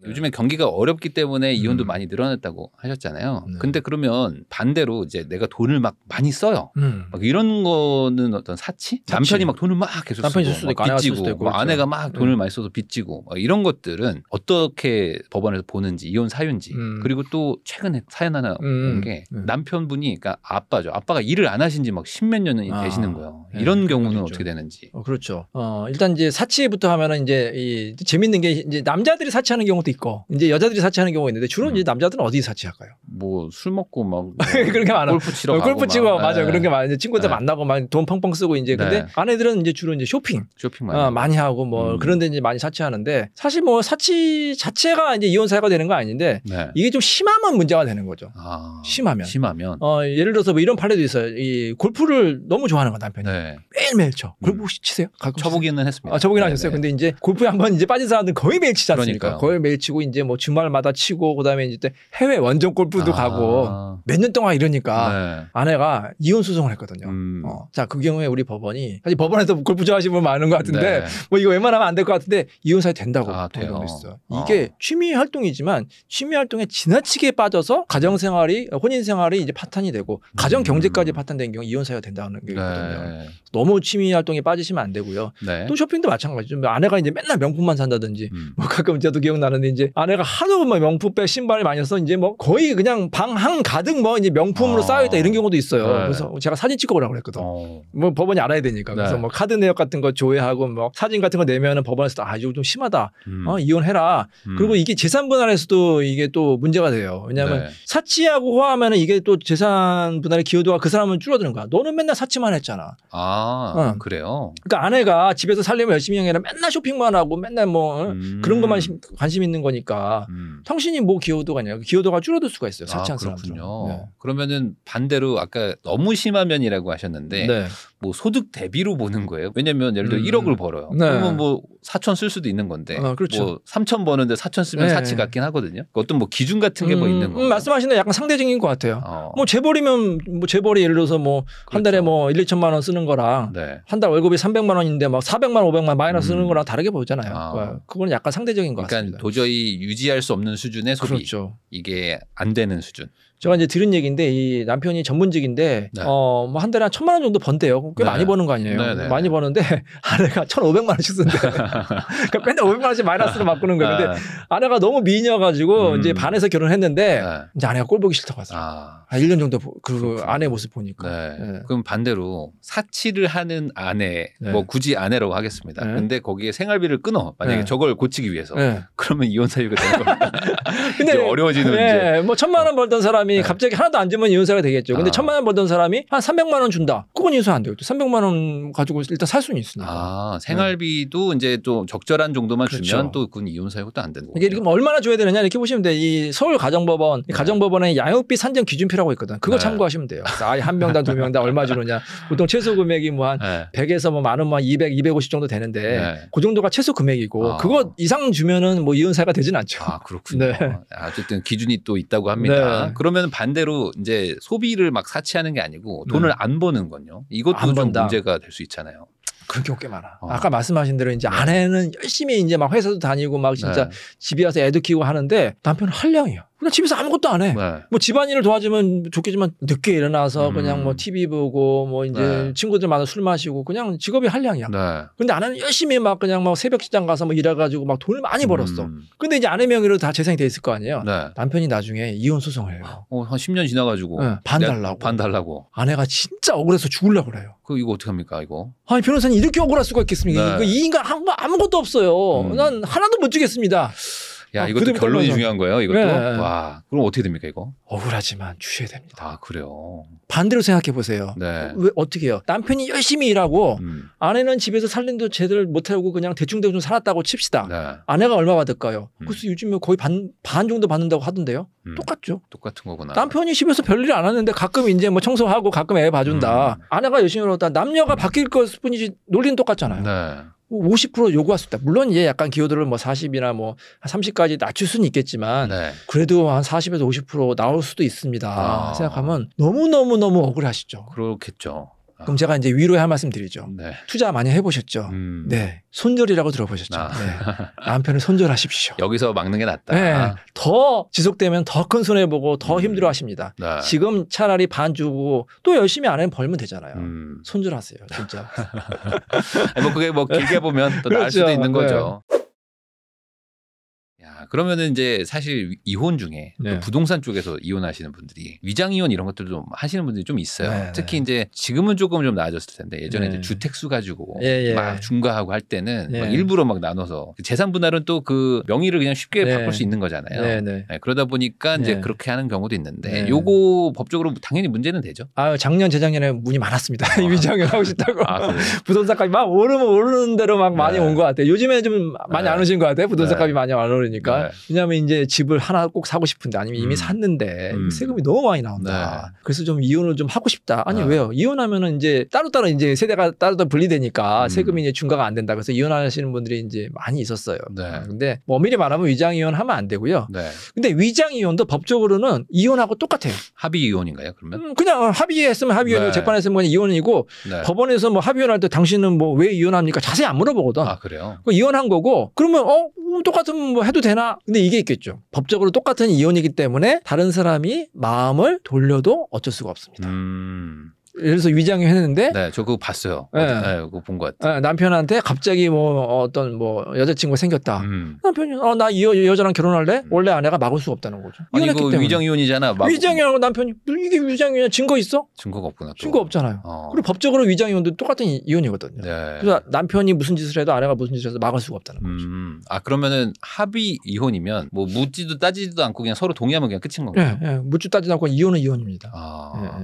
요즘에 경기가 어렵기 때문에 이혼도 많이 늘어났다고 하셨잖아요. 근데 그러면 반대로 이제 내가 돈을 막 많이 써요. 막 이런 거는 어떤 사치? 남편이 막 돈을 막 계속 남편이 쓰고 쓸 수도 있고 빚지고 그렇죠. 아내가 막 돈을 많이 써서 빚지고 이런 것들은 어떻게 법원에서 보는지 이혼 사유인지 그리고 또 최근에 사연 하나 온 게 남편분이 그러니까 아빠죠. 아빠가 일을 안 하신 지 막 십몇 년이 되시는 거예요. 이런 경우는 그렇죠. 어떻게 되는지. 그렇죠. 일단 이제 사치부터 하면은 이제 재밌는 게 이제 남자들이 사치하는 경우도 있고 이제 여자들이 사치하는 경우가 있는데 주로 이제 남자들은 어디 사치할까요? 뭐 술 먹고 막 그런 게 많아. 골프 치러 가고 골프 치고 맞아. 그런 게 많아. 친구들 만나고 막 돈 펑펑 쓰고 이제 근데 아내들은 이제 주로 이제 쇼핑 많이 하고 뭐 그런 데 이제 많이 사치하는데 사실 뭐 사치 자체가 이제 이혼 사유가 되는 건 아닌데 이게 좀 심하면 문제가 되는 거죠. 심하면. 예를 들어서 뭐 이런 판례도 있어요. 이 골프를 너무 좋아하는 거 남편이. 매일매일 쳐. 골프 혹시 치세요? 쳐보기는 했습니다. 쳐보기는 하셨어요. 근데 이제 골프에 한번 이제 빠진 사람들 거의 매일 치지 않습니까? 거의 매일 치고 이제 뭐 주말마다 치고 그다음에 이제 해외 원정 골프도 가고 몇 년 동안 이러니까 아내가 이혼 소송을 했거든요. 자, 그 경우에 우리 법원이 사실 법원에서 골프 좋아하시는 분 많은 것 같은데 뭐 이거 웬만하면 안 될 것 같은데 이혼 사유 된다고 본 경우 있어요. 이게 취미 활동이지만 취미 활동에 지나치게 빠져서 가정 생활이 혼인 생활이 이제 파탄이 되고 가정 경제까지 파탄된 경우 이혼 사유가 된다는 게 있거든요. 너무 취미 활동에 빠지시면 안 되고요. 또 쇼핑도 마찬가지죠. 아내가 이제 맨날 명품만 산다든지 뭐 가끔 저도 기억나는데 이제 아내가 하도 뭐 명품백 신발이 많이 서 이제 뭐 거의 그냥 방 한 가득 뭐 이제 명품으로 쌓여있다 이런 경우도 있어요. 그래서 제가 사진 찍어 오라고 그랬거든. 뭐 법원이 알아야 되니까. 그래서 뭐 카드 내역 같은 거 조회하고 뭐 사진 같은 거 내면은 법원에서 이거 좀 심하다. 이혼해라. 그리고 이게 재산 분할에서도 이게 또 문제가 돼요. 왜냐하면 사치하고 호화하면은 이게 또 재산 분할의 기여도가 그 사람은 줄어드는 거야. 너는 맨날 사치만 했잖아. 그래요? 그러니까 아내가 집에서 살림을 열심히 하는 게 아니라 맨날 쇼핑만 하고 맨날 뭐 그런 것만 관심 있는 거니까 당신이 뭐 기여도가 아니라 기여도가 줄어들 수가 있어요. 사치한 사람들은. 그렇군요. 그러면은 반대로 아까 너무 심하면이라고 하셨는데 뭐 소득 대비로 보는 거예요. 왜냐면 예를 들어 1억을 벌어요. 그러면 뭐 4천 쓸 수도 있는 건데 그렇죠. 뭐 3천 버는데 4천 쓰면 사치 같긴 하거든요. 어떤 뭐 기준 같은 게 뭐 있는 거예요. 말씀하신 데 약간 상대적인 것 같아요. 뭐 재벌이면 뭐 재벌이 예를 들어서 뭐 한 달에 뭐 1, 2천만 원 쓰는 거랑 한 달 월급이 300만 원인데 막 400만 원, 500만 원 마이너스 쓰는 거랑 다르게 보잖아요. 그건 약간 상대적인 것 같습니다. 그러니까 도저히 유지할 수 없는 수준의 소비. 그렇죠. 이게 안 되는 수준. 제가 이제 들은 얘기인데 이 남편이 전문직인데 뭐 한 달에 한 1,000만 원 정도 번대요. 꽤 많이 버는 거 아니에요. 많이 버는데 아내가 1,500만 원씩 쓴대. 그러니까 맨날 500만 원씩 마이너스로 바꾸는 거예요. 근데 아내가 너무 미인이어가지고 이제 반해서 결혼했는데 이제 아내가 꼴 보기 싫다고 하더라고요. 1년 정도 그 아내 모습 보니까. 그럼 반대로 사치를 하는 아내, 뭐 굳이 아내라고 하겠습니다. 근데 거기에 생활비를 끊어. 만약에 저걸 고치기 위해서. 그러면 이혼 사유가 되는 겁니다. 근데 어려워지는 문제. 뭐 1,000만 원 벌던 사람이 사람이 갑자기 하나도 안 주면 이혼사가 되겠죠. 근데 1,000만 원 벌던 사람이 한 300만 원 준다. 그건 이혼사 안 돼요. 또 300만 원 가지고 일단 살 수는 있으니까. 생활비도 이제 또 적절한 정도만 주면 또 그건 이혼사고 또 안 되는 거죠. 이게 얼마나 줘야 되느냐 이렇게 보시면 돼. 이 서울 가정법원, 가정법원에 양육비 산정 기준표라고 있거든. 그거 참고하시면 돼요. 아예 한 명당 2명당 얼마 주느냐. 보통 최소 금액이 뭐 한 100에서 뭐 많으면 뭐 200, 250 정도 되는데 그 정도가 최소 금액이고 그거 이상 주면은 뭐 이혼사가 되진 않죠. 그렇군요. 어쨌든 기준이 또 있다고 합니다. 그러면 반대로 이제 소비를 막 사치하는 게 아니고 돈을 안 버는 건요. 이것도 좀 문제가 될 수 있잖아요. 그런 경우 꽤 많아. 아까 말씀하신 대로 이제 아내는 열심히 이제 막 회사도 다니고 막 진짜 집에 와서 애도 키우고 하는데 남편은 한량이야. 그냥 집에서 아무것도 안 해. 뭐 집안일을 도와주면 좋겠지만 늦게 일어나서 그냥 뭐 TV 보고 뭐 이제 친구들 만나 술 마시고 그냥 직업이 한량이야. 근데 아내는 열심히 막 그냥 막 새벽 시장 가서 뭐 일해가지고 막 돈을 많이 벌었어. 근데 이제 아내 명의로 다 재산이 돼 있을 거 아니에요. 남편이 나중에 이혼 소송을 해요. 한 10년 지나가지고 반 달라고. 아내가 진짜 억울해서 죽으려고 그래요. 이거 어떻게 합니까 이거? 아니 변호사님 이렇게 억울할 수가 있겠습니까? 이 인간 아무것도 없어요. 난 하나도 못 주겠습니다. 야, 이것도 결론이 중요한 거예요, 이것도? 와, 그럼 어떻게 됩니까, 이거? 억울하지만 주셔야 됩니다. 그래요? 반대로 생각해 보세요. 왜, 어떻게 해요? 남편이 열심히 일하고 아내는 집에서 살림도 제대로 못하고 그냥 대충대충 살았다고 칩시다. 아내가 얼마 받을까요? 그래서 요즘에 거의 반 정도 받는다고 하던데요? 똑같죠. 똑같은 거구나. 남편이 집에서 별일 안 하는데 가끔 이제 뭐 청소하고 가끔 애 봐준다. 아내가 열심히 일하다 남녀가 바뀔 것 뿐이지 논리는 똑같잖아요. 50% 요구할 수 있다. 물론 이제 약간 기호들을 뭐 40이나 뭐 30까지 낮출 수는 있겠지만 그래도 한 40에서 50% 나올 수도 있습니다. 생각하면 너무 억울하시죠. 그렇겠죠. 그럼 제가 이제 위로의 한 말씀 드리죠. 투자 많이 해보셨죠? 손절이라고 들어보셨죠? 남편을 손절하십시오. 여기서 막는 게 낫다. 더 지속되면 더 큰 손해보고 더 힘들어 하십니다. 지금 차라리 반 주고 또 열심히 안 하면 벌면 되잖아요. 손절하세요. 진짜. 뭐 그게 뭐 길게 보면 또 나을 수도 있는 거죠. 그러면은 이제 사실 이혼 중에 또 부동산 쪽에서 이혼하시는 분들이 위장 이혼 이런 것들 좀 하시는 분들이 좀 있어요. 특히 이제 지금은 조금 좀 나아졌을 텐데 예전에 이제 주택수 가지고 막 중과하고 할 때는 막 일부러 막 나눠서 재산 분할은 또 그 명의를 그냥 쉽게 바꿀 수 있는 거잖아요. 그러다 보니까 이제 그렇게 하는 경우도 있는데 요거 법적으로 당연히 문제는 되죠. 작년 재작년에 문이 많았습니다. 위장 이혼 하고 싶다고. 부동산값이 막 오르는 대로 막 많이 온 것 같아요. 요즘에 좀 많이 안 오신 것 같아요. 부동산값이 많이 안 오르니까. 왜냐하면 이제 집을 하나 꼭 사고 싶은데 아니면 이미 샀는데 세금이 너무 많이 나온다. 그래서 좀 이혼을 좀 하고 싶다. 아니 왜요? 이혼하면은 이제 따로따로 이제 세대가 따로따로 분리되니까 세금이 이제 중과가 안 된다. 그래서 이혼하시는 분들이 이제 많이 있었어요. 근데 뭐 엄밀히 말하면 위장 이혼하면 안 되고요. 근데 위장 이혼도 법적으로는 이혼하고 똑같아요. 합의 이혼인가요? 그러면? 그냥 합의했으면 합의 이혼이고 재판했으면 그냥 이혼이고 법원에서 뭐 합의 이혼할 때 당신은 뭐 왜 이혼합니까? 자세히 안 물어보거든. 그래요? 이혼한 거고 그러면 똑같은 뭐 해도 되나? 근데 이게 있겠죠. 법적으로 똑같은 이혼이기 때문에 다른 사람이 마음을 돌려도 어쩔 수가 없습니다. 예를 들어서 위장이 했는데 저 그거 봤어요. 그거 본 것 같아요. 남편한테 갑자기 뭐 어떤 뭐 여자친구가 생겼다. 남편이 나 이 여자랑 결혼할래? 원래 아내가 막을 수가 없다는 거죠. 아니 이거 위장 이혼이잖아. 위장 이혼하고 남편이 이게 위장 이혼 증거 있어? 증거가 없구나. 또. 증거 없잖아요. 그리고 법적으로 위장 이혼도 똑같은 이혼이거든요. 그래서 남편이 무슨 짓을 해도 아내가 무슨 짓을 해도 막을 수가 없다는 거죠. 그러면은 합의 이혼이면 뭐 묻지도 따지지도 않고 그냥 서로 동의하면 그냥 끝인 건가요? 묻지도 따지도 않고 이혼은 이혼입니다.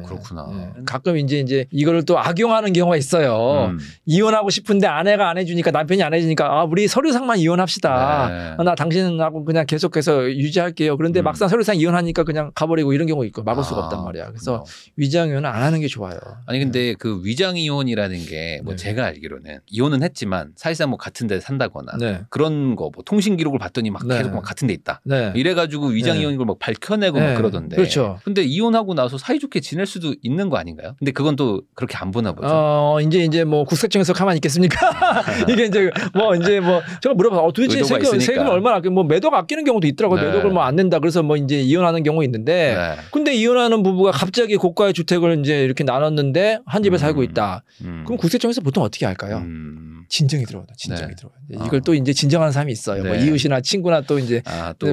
그렇구나. 가끔 이제 이거를 또 악용하는 경우가 있어요. 이혼하고 싶은데 아내가 안 해주니까 남편이 안 해주니까 우리 서류상만 이혼합시다. 나 당신하고 그냥 계속해서 유지할게요. 그런데 막상 서류상 이혼하니까 그냥 가버리고 이런 경우 있고 막을 수가 없단 말이야. 그래서 위장 이혼은 안 하는 게 좋아요. 아니 근데 그 위장 이혼이라는 게 뭐 제가 알기로는 이혼은 했지만 사실상 뭐 같은 데 산다거나 그런 거 뭐 통신 기록을 봤더니 막 계속 막 같은 데 있다. 이래가지고 위장 이혼인 걸 막 밝혀내고 막 그러던데. 그렇죠. 근데 이혼하고 나서 사이좋게 지낼 수도 있는 거 아닌가요? 근데 그건 또 그렇게 안 보나 보죠. 이제 뭐 국세청에서 가만히 있겠습니까? 이게 이제 뭐 제가 물어봐. 도대체 세금 얼마나 뭐 매도가 아끼는 경우도 있더라고요. 매도를 뭐 안 낸다. 그래서 뭐 이제 이혼하는 경우 있는데 근데 이혼하는 부부가 갑자기 고가의 주택을 이제 이렇게 나눴는데 한 집에 살고 있다. 그럼 국세청에서 보통 어떻게 할까요? 진정이 들어오다. 진정이 들어오다. 이걸 또 이제 진정하는 사람이 있어요. 뭐 이웃이나 친구나 또 이제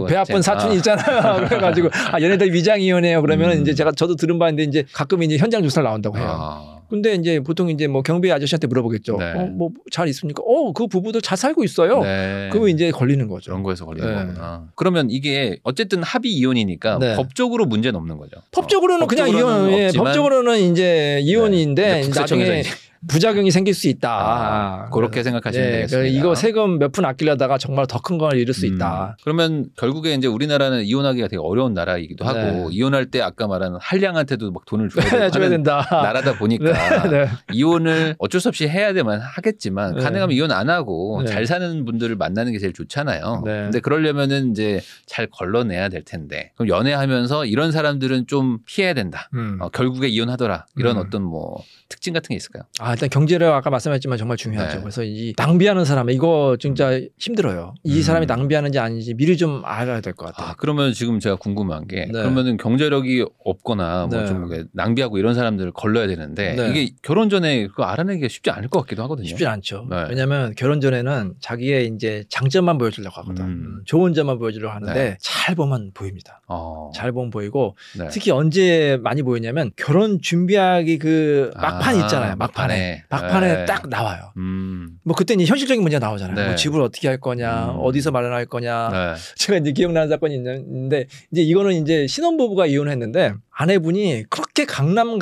배 아픈 사촌이 있잖아요. 그래가지고 얘네들 위장 이혼해요. 그러면 이제 저도 들은 바인데 이제 가끔 이제 현장 조사를 나온다고 해요. 근데 이제 보통 이제 뭐 경비 아저씨한테 물어보겠죠. 네. 뭐 잘 있습니까? 그 부부들 잘 살고 있어요. 네. 그러면 이제 걸리는 거죠. 그런 거에서 걸리는 거구나. 그러면 이게 어쨌든 합의 이혼이니까 법적으로 문제는 없는 거죠. 법적으로는 그냥 이혼. 예, 법적으로는 이제 이혼인데 나중에 부작용이 생길 수 있다. 그렇게 생각하시면 되겠습니다. 이거 세금 몇 푼 아끼려다가 정말 더 큰 걸 잃을 수 있다. 그러면 결국에 이제 우리나라는 이혼하기가 되게 어려운 나라이기도 하고 이혼할 때 아까 말하는 한량한테도 막 돈을 줘야 된다. 나라다 보니까 이혼을 어쩔 수 없이 해야 되면 하겠지만 가능하면 이혼 안 하고 잘 사는 분들을 만나는 게 제일 좋잖아요. 근데 그러려면은 이제 잘 걸러내야 될 텐데 그럼 연애하면서 이런 사람들은 좀 피해야 된다. 결국에 이혼하더라. 이런 어떤 뭐 특징 같은 게 있을까요? 일단 경제력 아까 말씀하셨지만 정말 중요하죠. 그래서 이 낭비하는 사람 이거 진짜 힘들어요. 이 사람이 낭비하는지 아닌지 미리 좀 알아야 될 것 같아요. 그러면 지금 제가 궁금한 게 그러면은 경제력이 없거나 뭐 좀 낭비하고 이런 사람들을 걸러야 되는데 이게 결혼 전에 그거 알아내기가 쉽지 않을 것 같기도 하거든요. 쉽지 않죠. 왜냐하면 결혼 전에는 자기의 이제 장점만 보여주려고 하거든. 좋은 점만 보여주려고 하는데 잘 보면 보입니다. 잘 보면 보이고 특히 언제 많이 보이냐면 결혼 준비하기 그 막판 있잖아요. 막판에 딱 나와요. 뭐 그때 이제 현실적인 문제가 나오잖아요. 뭐 집을 어떻게 할 거냐, 어디서 마련할 거냐. 제가 이제 기억나는 사건이 있는데 이제 이거는 이제 신혼부부가 이혼했는데 아내분이 그렇게 강남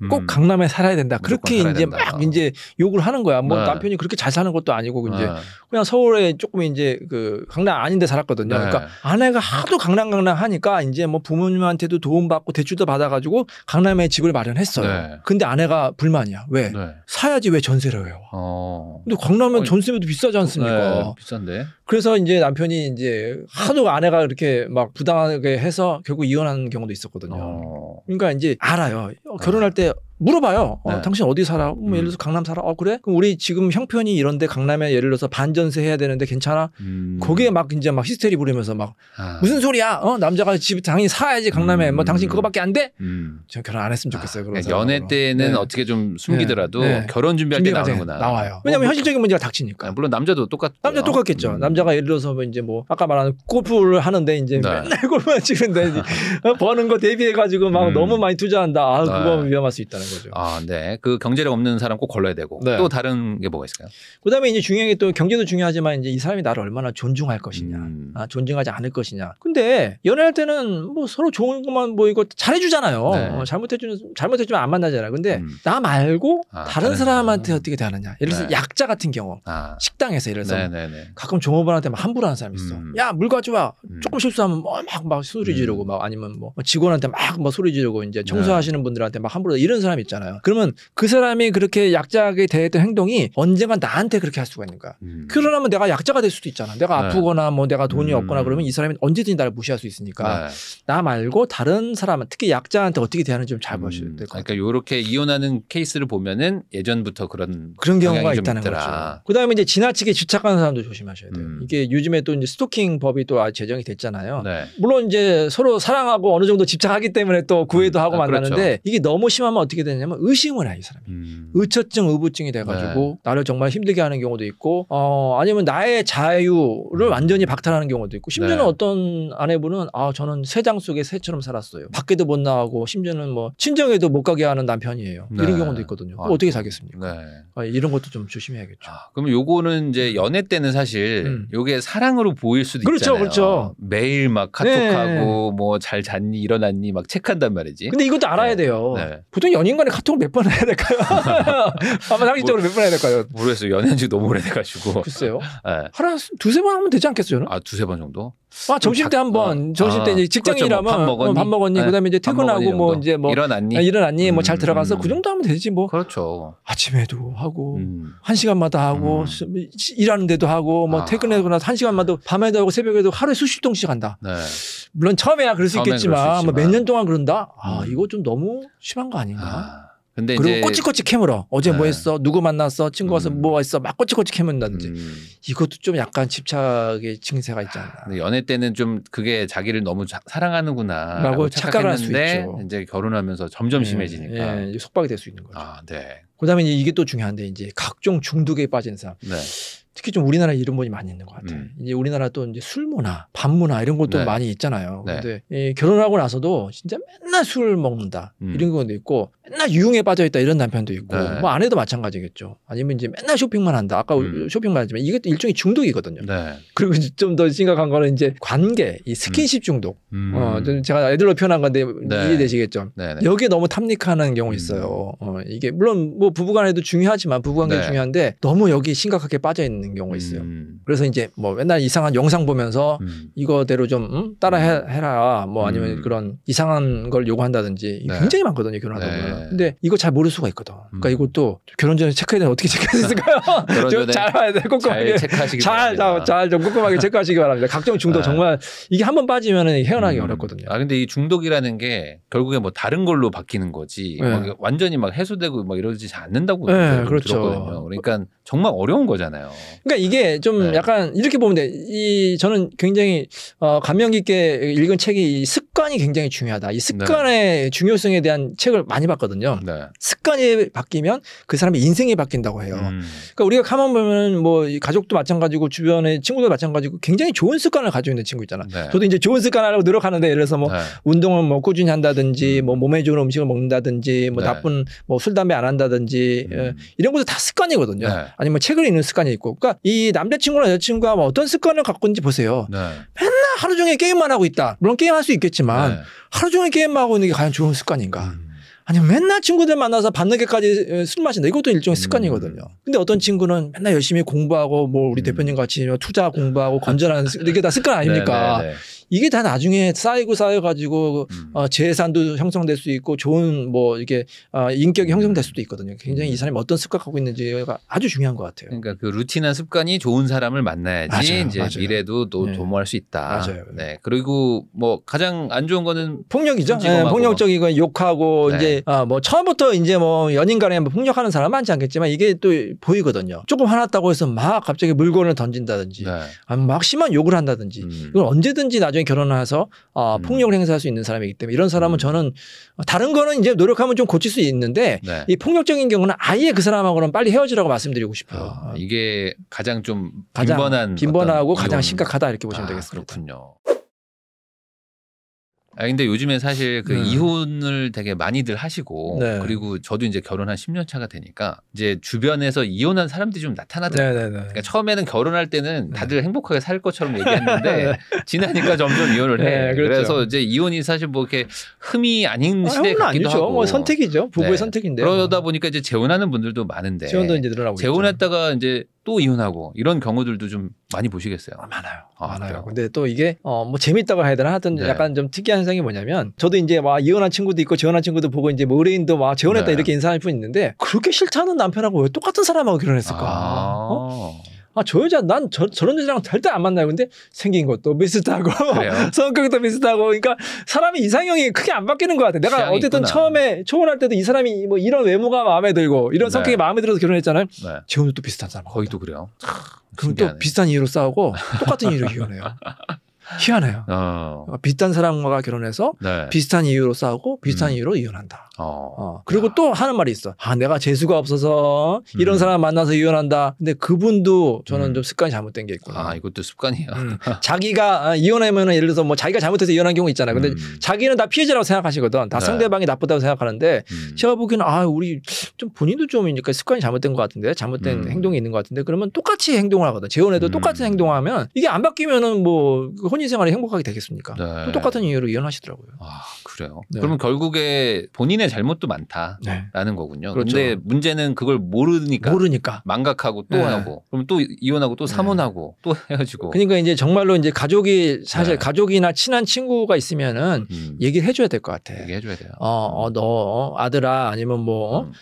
꼭 강남에 살아야 된다. 그렇게 이제 막 이제 욕을 하는 거야. 뭐 남편이 그렇게 잘 사는 것도 아니고 이제 그냥 서울에 조금 이제 그 강남 아닌데 살았거든요. 그러니까 아내가 하도 강남 하니까 이제 뭐 부모님한테도 도움받고 대출도 받아가지고 강남에 집을 마련했어요. 근데 아내가 불만이야. 왜? 사야지 왜 전세를 해요? 근데 강남은 전세도 비싸지 않습니까? 비싼데. 그래서 이제 남편이 이제 하도 아내가 이렇게 막 부당하게 해서 결국 이혼하는 경우도 있었거든요. 그러니까 이제 알아요. 결혼할 때 물어봐요. 당신 어디 살아? 뭐 예를 들어서 강남 살아? 그래? 그럼 우리 지금 형편이 이런데 강남에 예를 들어서 반전세 해야 되는데 괜찮아? 거기에 막 이제 막 히스테리 부리면서 막 무슨 소리야? 남자가 집 당연히 사야지 강남에 뭐 당신 그거밖에 안 돼? 저 결혼 안 했으면 좋겠어요. 그런 연애 때는 어떻게 좀 숨기더라도 결혼 준비할 때 나오는구나. 나와요. 왜냐면 현실적인 문제가 닥치니까. 물론 남자도 똑같겠죠. 남자가 예를 들어서 뭐 이제 뭐 아까 말하는 골프를 하는데 이제 맨날 골프만 치는데 버는 거 대비해가지고 막 너무 많이 투자한다. 그거 위험할 수 있다는 거죠. 그 경제력 없는 사람 꼭 걸러야 되고 또 다른 게 뭐가 있을까요? 그다음에 이제 중요한 게 또 경제도 중요하지만 이제 이 사람이 나를 얼마나 존중할 것이냐, 존중하지 않을 것이냐. 근데 연애할 때는 뭐 서로 좋은 것만 보이고 잘해주잖아요. 잘못해주면 안 만나잖아요. 근데 나 말고 다른 사람한테 어떻게 대하느냐. 예를 들어서 약자 같은 경우, 식당에서 예를 들어서 가끔 종업원한테 막 함부로 하는 사람이 있어. 야, 물 가져와. 조금 실수하면 막 소리 지르고 막 아니면 뭐 직원한테 막 소리 지르고 이제 청소하시는 분들한테 막 함부로 이런 사람이 있잖아요. 그러면 그 사람이 그렇게 약자하게 대했던 행동이 언젠가 나한테 그렇게 할 수가 있는 거야. 그러려면 내가 약자가 될 수도 있잖아. 내가 아프거나 뭐 내가 돈이 없거나 그러면 이 사람이 언제든지 나를 무시할 수 있으니까 나 말고 다른 사람, 특히 약자한테 어떻게 대하는지 좀 잘 보셔야 될 것 같아요. 그러니까 이렇게 이혼하는 케이스를 보면은 예전부터 그런 경우가 있다는 거죠. 그다음에 이제 지나치게 집착하는 사람도 조심하셔야 돼요. 이게 요즘에 또 이제 스토킹 법이 또 제정이 됐잖아요. 물론 이제 서로 사랑하고 어느 정도 집착하기 때문에 또 구애도 하고 만나는데 그렇죠. 이게 너무 심하면 어떻게 되냐면 의심을 해, 이 사람이. 의처증, 의부증이 돼가지고 나를 정말 힘들게 하는 경우도 있고 아니면 나의 자유를 완전히 박탈하는 경우도 있고 심지어는 어떤 아내분은 저는 새장 속에 새처럼 살았어요. 밖에도 못 나가고 심지어는 뭐 친정에도 못 가게 하는 남편이에요. 이런 경우도 있거든요. 어떻게 살겠습니까? 이런 것도 좀 조심해야겠죠. 그럼 요거는 이제 연애 때는 사실 요게 사랑으로 보일 수도 있잖아요. 그렇죠. 매일 막 카톡하고 뭐 잘 잤니 일어났니 막 체크한단 말이지. 근데 이것도 알아야 돼요. 보통 연인 간에 카톡을 몇 번 해야 될까요? 아마 상식적으로 몇 번 해야 될까요? 모르겠어요. 연애한 지 너무 오래돼가지고. 글쎄요. 하루에 두세 번 하면 되지 않겠어요? 두세 번 정도? 점심 때 한 번. 점심 때 이제 직장인이라면 그렇죠. 밥 먹었니? 그다음에 이제 퇴근하고 뭐 이제 뭐 일어났니? 뭐 잘 들어가서 그 정도 하면 되지 뭐. 그렇죠. 아침에도 하고 1시간마다 하고 일하는데도 하고 뭐 퇴근하고 나서 1시간마다 밤에도 하고 새벽에도 하루에 수십 통씩 한다. 물론 처음에야 그럴 수 있겠지만 뭐 몇 년 동안 그런다? 이거 좀 너무 심한 거 아닌가? 근데 그리고 이제 꼬치꼬치 캐물어. 어제 뭐 했어? 누구 만났어? 친구 와서 뭐 했어? 막 꼬치꼬치 캐문다든지. 이것도 좀 약간 집착의 증세가 있지 않나. 연애 때는 좀 그게 자기를 너무 사랑하는구나 라고 착각을 할 수 있죠. 이제 결혼하면서 점점 심해지니까. 속박이 될 수 있는 거죠. 네. 그다음에 이게 또 중요한데 이제 각종 중독에 빠진 사람. 특히 좀 우리나라 이런 분이 많이 있는 것 같아요. 이제 우리나라 또 이제 술 문화, 밥 문화 이런 것도 네. 많이 있잖아요. 네. 근데 이 결혼하고 나서도 진짜 맨날 술 먹는다 이런 경우도 있고 맨날 유흥에 빠져 있다 이런 남편도 있고 네. 뭐 아내도 마찬가지겠죠. 아니면 이제 맨날 쇼핑만 한다. 아까 쇼핑만 하지만 이게 또 일종의 중독이거든요. 네. 그리고 좀 더 심각한 거는 이제 관계, 이 스킨십 중독. 제가 애들로 표현한 건데 네. 이해되시겠죠. 네. 여기에 너무 탐닉하는 경우 있어요. 이게 물론 뭐 부부간에도 중요하지만 부부관계도 네. 중요한데 너무 여기 심각하게 빠져 있는 경우가 있어요. 그래서 이제 뭐 맨날 이상한 영상 보면서 이거대로 좀 따라 해라 뭐 아니면 그런 이상한 걸 요구한다든지 네. 굉장히 많거든요, 결혼하다 보면. 네. 근데 이거 잘 모를 수가 있거든. 그러니까 이것도 결혼 전에 체크해야 되면 어떻게 체크해야 됐을까요? 좀 잘 봐야 돼. 꼼꼼하게. 잘 체크하시기 바랍니다. 잘 좀 꼼꼼하게 체크하시기 바랍니다. 각종 중독 정말 이게 한번 빠지면 헤어나기 어렵거든요. 아 근데 이 중독이라는 게 결국에 뭐 다른 걸로 바뀌는 거지 네. 막 완전히 막 해소되고 막 이러지 않는다고 네, 그렇죠. 들었거든요. 그러니까 정말 어려운 거잖아요. 그러니까 이게 좀 네. 약간 이렇게 보면 돼. 저는 굉장히 감명 깊게 읽은 책이 이 습관이 굉장히 중요하다. 이 습관의 중요성에 대한 책을 많이 봤거든요. 네. 습관이 바뀌면 그 사람의 인생이 바뀐다고 해요. 그러니까 우리가 가만 보면 뭐 가족도 마찬가지고 주변의 친구도 마찬가지고 굉장히 좋은 습관을 가지고 있는 친구 있잖아. 네. 저도 이제 좋은 습관 하려고 노력하는데 예를 들어서 뭐 네. 운동을 뭐 꾸준히 한다든지 뭐 몸에 좋은 음식을 먹는다든지 뭐 네. 나쁜 뭐 술 담배 안 한다든지 이런 것도 다 습관이거든요. 네. 아니면 책을 읽는 습관이 있고. 그러니까 이 남자친구나 여자친구가 뭐 어떤 습관을 갖고 있는지 보세요. 네. 맨날 하루 종일 게임만 하고 있다. 물론 게임할 수 있겠지만 네. 하루 종일 게임만 하고 있는 게 과연 좋은 습관인가? 아니면 맨날 친구들 만나서 밤늦게까지 술 마신다. 이것도 일종의 습관이거든요. 근데 어떤 친구는 맨날 열심히 공부하고 뭐 우리 대표님 같이 투자 공부하고 건전한 이게 다 습관 아닙니까? 네. 이게 다 나중에 쌓여가지고 재산도 형성될 수 있고 좋은 뭐 이게 인격이 형성될 수도 있거든요. 굉장히 이 사람이 어떤 습관 갖고 있는지가 아주 중요한 것 같아요. 그러니까 그 루틴한 습관이 좋은 사람을 만나야지 맞아요, 이제 맞아요. 미래도 또 네. 도모할 수 있다. 맞아요. 네. 그리고 뭐 가장 안 좋은 거는 폭력이죠. 손찌검하고 폭력적이고 욕하고 네. 이제 뭐 처음부터 이제 뭐 연인간에 뭐 폭력하는 사람 많지 않겠지만 이게 또 보이거든요. 조금 화났다고 해서 막 갑자기 물건을 던진다든지 네. 아니면 막 심한 욕을 한다든지 이건 언제든지 나중에 결혼해서 폭력을 행사할 수 있는 사람이기 때문에 이런 사람은 저는 다른 거는 이제 노력하면 좀 고칠 수 있는데 네. 이 폭력적인 경우는 아예 그 사람하고는 빨리 헤어지라고 말씀드리고 싶어요. 이게 가장 좀 가장 빈번하고 어떤 가장 이혼. 심각하다 이렇게 보시면 되겠습니다. 그렇군요. 아 근데 요즘에 사실 그 이혼을 되게 많이들 하시고 네. 그리고 저도 이제 결혼한 10년 차가 되니까 이제 주변에서 이혼한 사람들이 좀 나타나더라고요. 그러니까 처음에는 결혼할 때는 다들 행복하게 살 것처럼 얘기했는데 지나니까 점점 이혼을 해. 네, 그렇죠. 그래서 이제 이혼이 사실 뭐 이렇게 흠이 아닌 시대 같기도 아니죠. 하고. 뭐 선택이죠. 부부의 네. 선택인데. 그러다 보니까 이제 재혼하는 분들도 많은데. 재혼도 이제 늘어나고 있죠. 재혼했다가 이제 또 이혼하고 이런 경우들도 좀 많이 보시겠어요. 많아요. 아, 많아요. 그래요? 근데 또 이게 뭐 재밌다고 해야 되나 하여튼 네. 약간 좀 특이한 현상이 뭐냐면 저도 이제 막 이혼한 친구도 있고 재혼한 친구도 보고 이제 뭐 의뢰인도 막 재혼했다 네. 이렇게 인사할 분 있는데 그렇게 싫다는 남편하고 왜 똑같은 사람하고 결혼했을까? 저 여자 난 저런 여자랑 절대 안 만나요. 근데 생긴 것도 비슷하고 성격도 비슷하고 그러니까 사람이 이상형이 크게 안 바뀌는 것 같아. 내가 어쨌든 있구나. 처음에 초혼할 때도 이 사람이 뭐 이런 외모가 마음에 들고 이런 네. 성격이 마음에 들어서 결혼했잖아요. 네. 재혼도 또 비슷한 사람. 거의 또 그래요. 그럼 또 비슷한 이유로 싸우고 똑같은 이유로 이혼해요. 희한해요. 비슷한 사람과 결혼해서 네. 비슷한 이유로 싸우고 비슷한 이유로 이혼한다. 그리고 또 하는 말이 있어. 내가 재수가 없어서 이런 사람 만나서 이혼한다. 근데 그분도 저는 좀 습관이 잘못된 게 있구나. 이것도 습관이야. 자기가 이혼하면은 예를 들어서 뭐 자기가 잘못해서 이혼한 경우 있잖아요. 근데 자기는 다 피해자라고 생각하시거든. 다 네. 상대방이 나쁘다고 생각하는데 제가 보기에는 우리 좀 본인도 좀 그러니까 습관이 잘못된 것 같은데 잘못된 행동이 있는 것 같은데 그러면 똑같이 행동을 하거든. 재혼해도 똑같은 행동하면 이게 안 바뀌면은 뭐 혼인 생활이 행복하게 되겠습니까? 네. 또 똑같은 이유로 이혼하시더라고요. 그래요. 네. 그러면 결국에 본인의 잘못도 많다라는 거군요. 그렇죠. 근데 문제는 그걸 모르니까 망각하고 또 네. 하고 그럼 또 이혼하고 또 사모하고 또 헤어지고. 그러니까 이제 정말로 이제 가족이 사실 가족이나 친한 친구가 있으면은 얘기를 해줘야 될 것 같아. 얘기해줘야 돼요. 너 아들아 아니면 뭐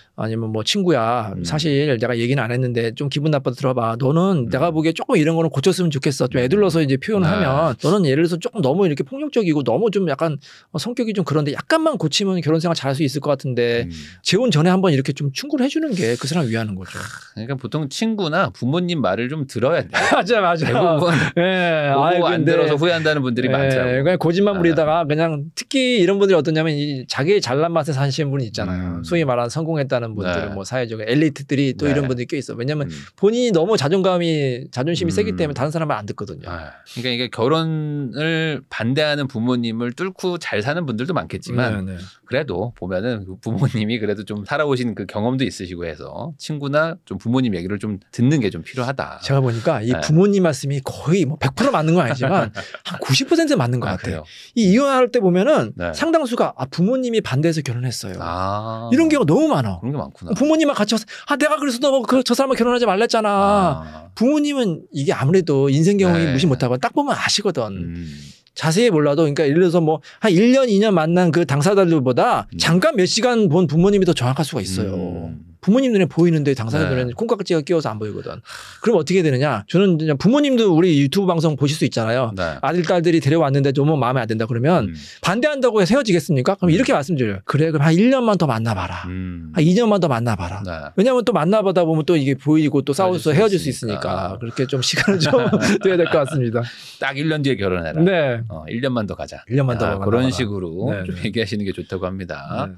친구야. 사실 내가 얘기는 안 했는데 좀 기분 나빠도 들어봐. 너는 내가 보기에 조금 이런 거는 고쳤으면 좋겠어. 좀 애들러서 이제 표현을 하면 너는 예를 들어서 조금 너무 이렇게 폭력적이고 너무 좀 약간 성격이 좀 그런데 약간만 고치면 결혼 생활 잘할 수 있을 것 같은데 재혼 전에 한번 이렇게 좀 충고를 해주는 게 그 사람 위하는 거죠. 그러니까 보통 친구나 부모님 말을 좀 들어야 돼. 맞아. 대부분 네. 안 들어서 후회한다는 분들이 많더라고요. 그냥 고집만 부리다가 그냥 특히 이런 분들이 어떠냐면 자기의 잘난 맛에 사시는 분이 있잖아요. 소위 말하는 성공했다는 분들은 뭐 사회적 엘리트들이 또 이런 분들이 꽤 있어. 왜냐하면 본인이 너무 자존심이 세기 때문에 다른 사람을 안 듣거든요. 그러니까 이게 결혼을 반대하는 부모님을 뚫고 잘 사는 분들도 많겠지만 그래도 보면은 부모님이 그래도 좀 살아오신 그 경험도 있으시고 해서 친구나 좀 부모님 얘기를 좀 듣는 게 좀 필요하다. 제가 보니까 이 부모님 말씀이 거의 뭐 100% 맞는 건 아니지만 한 90% 맞는 것 같아요. 이 이혼할 때 보면은 상당수가 부모님이 반대해서 결혼했어요. 이런 경우가 너무 많아. 그런 게 많구나. 부모님만 같이 와서 내가 그래서 너 저 사람과 결혼하지 말랬잖아. 부모님은 이게 아무래도 인생 경험이 무시 못하고 딱 보면 아시거든. 자세히 몰라도 그러니까 예를 들어서 뭐 한 1년 2년 만난 그 당사자들보다 잠깐 몇 시간 본 부모님이 더 정확할 수가 있어요. 부모님 눈에 보이는데 당사자 눈에는 콩깍지가 끼워서 안 보이거든. 그럼 어떻게 되느냐. 저는 부모님도 우리 유튜브 방송 보실 수 있잖아요. 아들 딸들이 데려왔는데 너무 마음에 안 든다 그러면 반대한다고 해서 헤어지겠습니까? 그럼 이렇게 말씀드려요. 그래 그럼 한 1년만 더 만나봐라. 한 2년만 더 만나봐라. 왜냐하면 또 만나보다 보면 또 이게 보이고 또 싸워서 헤어질 수 있으니까 그렇게 좀 시간을 좀 둬야 될 것 같습니다. 딱 1년 뒤에 결혼해라. 네. 1년만 더 가자. 1년만 더 그런 식으로 좀 얘기하시는 게 좋다고 합니다.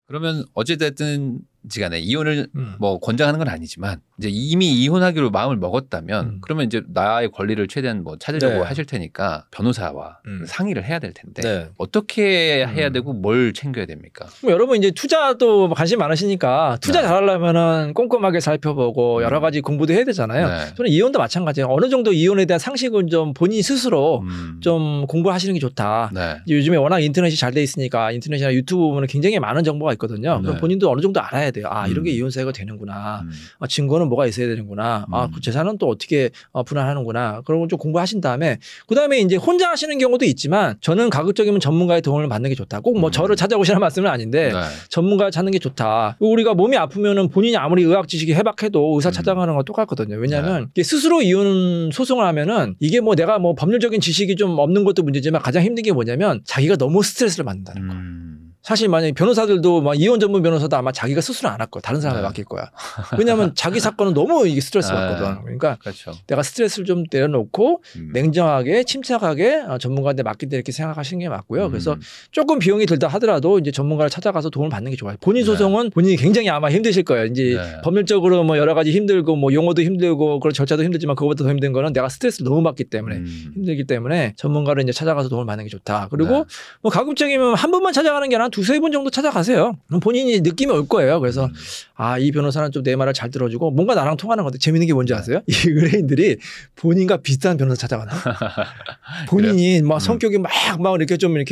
그러면 어찌됐든 지간에 이혼을 뭐 권장하는 건 아니지만 이제 이미 이혼하기로 마음을 먹었다면 그러면 이제 나의 권리를 최대한 뭐 찾으려고 하실 테니까 변호사와 상의를 해야 될 텐데 어떻게 해야 되고 뭘 챙겨야 됩니까? 여러분 이제 투자도 관심 많으시니까 투자 잘하려면은 꼼꼼하게 살펴보고 여러 가지 공부도 해야 되잖아요. 저는 이혼도 마찬가지예요. 어느 정도 이혼에 대한 상식은 좀 본인 스스로 좀 공부하시는 게 좋다. 요즘에 워낙 인터넷이 잘 돼 있으니까 인터넷이나 유튜브 보면 굉장히 많은 정보가 있거든요. 그럼 본인도 어느 정도 알아야 돼요. 이런 게 이혼 사유가 되는구나. 증거는 뭐가 있어야 되는구나. 그 재산은 또 어떻게 분할하는구나. 그런 걸 좀 공부하신 다음에 그다음에 이제 혼자 하시는 경우도 있지만 저는 가급적이면 전문가의 도움을 받는 게 좋다. 꼭 뭐 저를 찾아오시라는 말씀은 아닌데 전문가를 찾는 게 좋다. 우리가 몸이 아프면은 본인이 아무리 의학 지식이 해박해도 의사 찾아가는 건 똑같거든요. 왜냐하면 스스로 이혼 소송을 하면은 이게 뭐 내가 뭐 법률적인 지식이 좀 없는 것도 문제지만 가장 힘든 게 뭐냐면 자기가 너무 스트레스를 받는다는 거. 사실 만약에 변호사들도 막 이혼 전문 변호사도 아마 자기가 스스로 안 할 거야. 다른 사람에 맡길 거야. 왜냐하면 자기 사건은 너무 이게 스트레스 받거든. 그러니까 내가 스트레스를 좀 내려놓고 냉정하게 침착하게 전문가한테 맡긴다 이렇게 생각하시는 게 맞고요. 그래서 조금 비용이 들다 하더라도 이제 전문가를 찾아가서 도움을 받는 게 좋아요. 본인 소송은 본인이 굉장히 아마 힘드실 거예요. 이제 법률적으로 뭐 여러 가지 힘들고 뭐 용어도 힘들고 그런 절차도 힘들지만 그거보다 더 힘든 거는 내가 스트레스를 너무 받기 때문에 힘들기 때문에 전문가를 이제 찾아가서 도움을 받는 게 좋다. 그리고 뭐 가급적이면 한 번만 찾아가는 게 아니라 두세 번 정도 찾아가세요. 그럼 본인이 느낌이 올 거예요. 그래서 이 변호사는 좀 내 말을 잘 들어주고 뭔가 나랑 통하는 건데 재밌는 게 뭔지 아세요? 이 의뢰인들이 본인과 비슷한 변호사 찾아간다. 본인이 막 성격이 막 이렇게 좀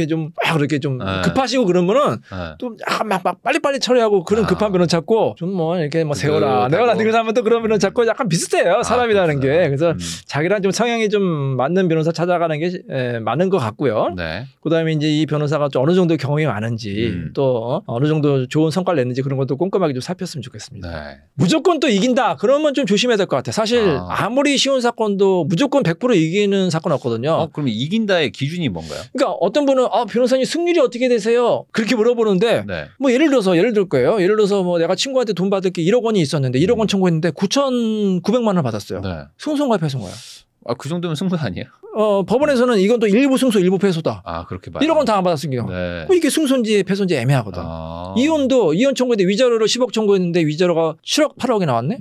급하시고 그러면은 또 막 빨리빨리 처리하고 그런 급한 변호사 찾고 좀 뭐 이렇게 뭐 세워라 내가 지금 하면 또 그런 변호사 찾고 약간 비슷해요. 사람이라는 게. 그래서 자기랑 좀 성향이 좀 맞는 변호사 찾아가는 게 맞는 것 같고요. 그다음에 이제 이 변호사가 좀 어느 정도 경험이 많은지 또 어느 정도 좋은 성과를 냈는지 그런 것도 꼼꼼하게 좀 살폈으면 좋겠습니다. 무조건 또 이긴다. 그러면 좀 조심해야 될 것 같아요. 사실 아무리 쉬운 사건도 무조건 100% 이기는 사건 없거든요. 그럼 이긴다의 기준이 뭔가요? 그러니까 어떤 분은 변호사님 승률이 어떻게 되세요? 그렇게 물어보는데 뭐 예를 들 거예요. 예를 들어서 뭐 내가 친구한테 돈 받을 게 1억 원이 있었는데 1억 원 청구했는데 9,900만 원 받았어요. 승소인가요, 패소인가요? 그 정도면 승소 아니에요? 법원에서는 이건 또 일부 승소, 일부 패소다. 그렇게 봐요. 1억 원 다 안 받았으니까. 뭐 이게 승소인지 패소인지 애매하거든. 이혼도 이혼 청구했는데 위자료를 10억 청구했는데 위자료가 7억, 8억이 나왔네?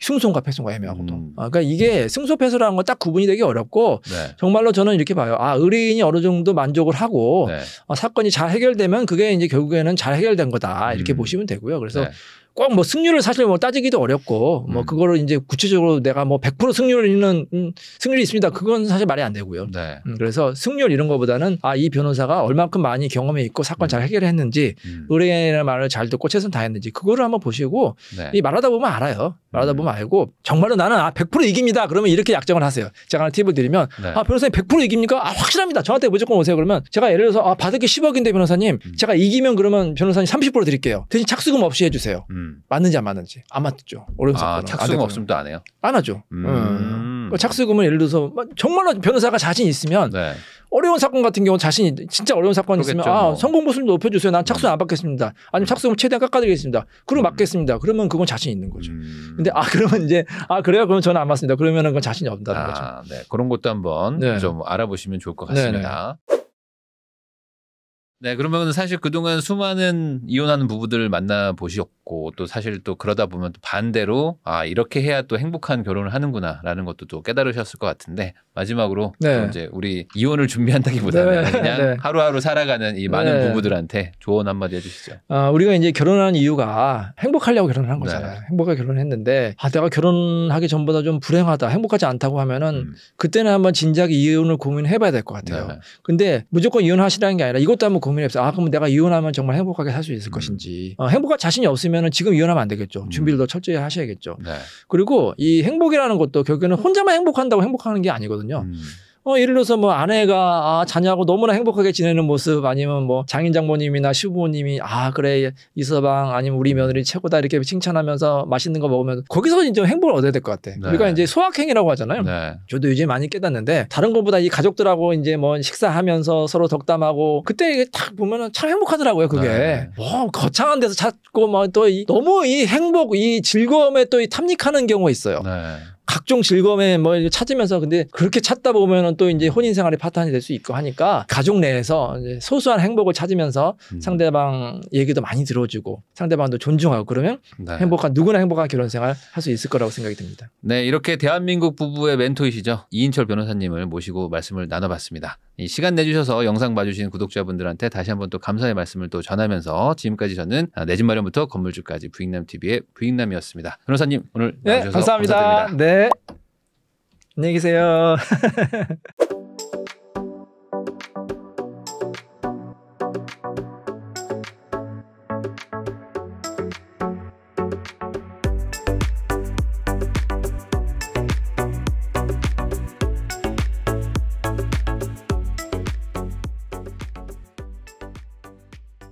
승소인가 패소인가 애매하거든. 그러니까 이게 승소, 패소라는 건 딱 구분이 되기 어렵고 정말로 저는 이렇게 봐요. 의뢰인이 어느 정도 만족을 하고 사건이 잘 해결되면 그게 이제 결국에는 잘 해결된 거다. 이렇게 보시면 되고요. 그래서 꼭 뭐 승률을 사실 뭐 따지기도 어렵고 뭐 그거를 이제 구체적으로 내가 뭐 100% 승률이 있습니다. 그건 사실 말이 안 되고요. 그래서 승률 이런 거보다는 이 변호사가 얼만큼 많이 경험이 있고 사건 잘 해결했는지 의뢰인의 말을 잘 듣고 최선 다했는지 그거를 한번 보시고 이 말하다 보면 알아요. 말하다 보면 알고 정말로 나는 100% 이깁니다. 그러면 이렇게 약정을 하세요. 제가 하나 팁을 드리면 변호사님 100% 이깁니까? 확실합니다. 저한테 무조건 오세요. 그러면 제가 예를 들어서 받을 게 10억인데 변호사님 제가 이기면 그러면 변호사님 30% 드릴게요. 대신 착수금 없이 해주세요. 맞는지 안 맞는지. 안 맞죠. 어려운 사건. 착수금 없으면 또 안 해요? 안 하죠. 착수금은 예를 들어서 정말로 변호사가 자신 있으면 네. 어려운 사건 같은 경우 진짜 어려운 사건이 있으면 성공 보수를 높여주세요. 난 착수 안 받겠습니다. 아니면 착수금 최대한 깎아드리겠습니다. 그럼 맞겠습니다. 그러면 그건 자신 있는 거죠. 근데 그러면 이제 그래요? 그럼 저는 안 맞습니다. 그러면은 그건 자신이 없다는 거죠. 네. 그런 것도 한번 네. 좀 알아보시면 좋을 것 같습니다. 네네. 네, 그러면 사실 그동안 수많은 이혼하는 부부들을 만나보셨고 또 사실 또 그러다 보면 또 반대로 이렇게 해야 또 행복한 결혼을 하는구나라는 것도 또 깨달으셨을 것 같은데 마지막으로 네. 또 이제 우리 이혼을 준비한다기보다는 네. 그냥 네. 하루하루 살아가는 이 많은 네. 부부들한테 조언 한마디 해주시죠. 우리가 이제 결혼한 이유가 행복하려고 결혼을 한 거잖아요. 네. 행복하게 결혼을 했는데 내가 결혼하기 전보다 좀 불행하다, 행복하지 않다고 하면은 그때는 한번 진작에 이혼을 고민해봐야 될 것 같아요. 네. 근데 무조건 이혼하시라는 게 아니라 이것도 한번 고민해보세요. 그럼 내가 이혼하면 정말 행복하게 살 수 있을 것인지. 행복할 자신이 없으면 지금 이혼하면 안 되겠죠. 준비를 더 철저히 하셔야겠죠. 네. 그리고 이 행복이라는 것도 결국에는 혼자만 행복한다고 행복하는 게 아니거든요. 예를 들어서 자녀가 자녀하고 너무나 행복하게 지내는 모습 아니면 장인 장모님이나 시부모님이 그래 이서방 아니면 우리 며느리 최고다 이렇게 칭찬하면서 맛있는 거 먹으면 거기서 이제 행복을 얻어야 될 것 같아. 네. 우리가 이제 소확행이라고 하잖아요. 네. 저도 요즘 많이 깨닫는데 다른 것보다 이 가족들하고 이제 식사하면서 서로 덕담하고 그때 이게 딱 보면은 참 행복하더라고요. 그게 네. 거창한 데서 찾고 또 너무 이 행복 이 즐거움에 또 탐닉하는 경우가 있어요. 네. 각종 즐거움에 찾으면서 근데 그렇게 찾다 보면은 또 이제 혼인 생활이 파탄이 될 수 있고 하니까 가족 내에서 이제 소소한 행복을 찾으면서 상대방 얘기도 많이 들어주고 상대방도 존중하고 그러면 네. 누구나 행복한 결혼 생활 할 수 있을 거라고 생각이 듭니다. 네, 이렇게 대한민국 부부의 멘토이시죠. 이인철 변호사님을 모시고 말씀을 나눠봤습니다. 이 시간 내주셔서 영상 봐주신 구독자분들한테 다시 한번 또 감사의 말씀을 또 전하면서 지금까지 저는 내 집 마련부터 건물주까지 부익남TV의 부익남이었습니다. 변호사님 오늘 나와주셔서 감사합니다. 감사드립니다. 네. 안녕히 계세요.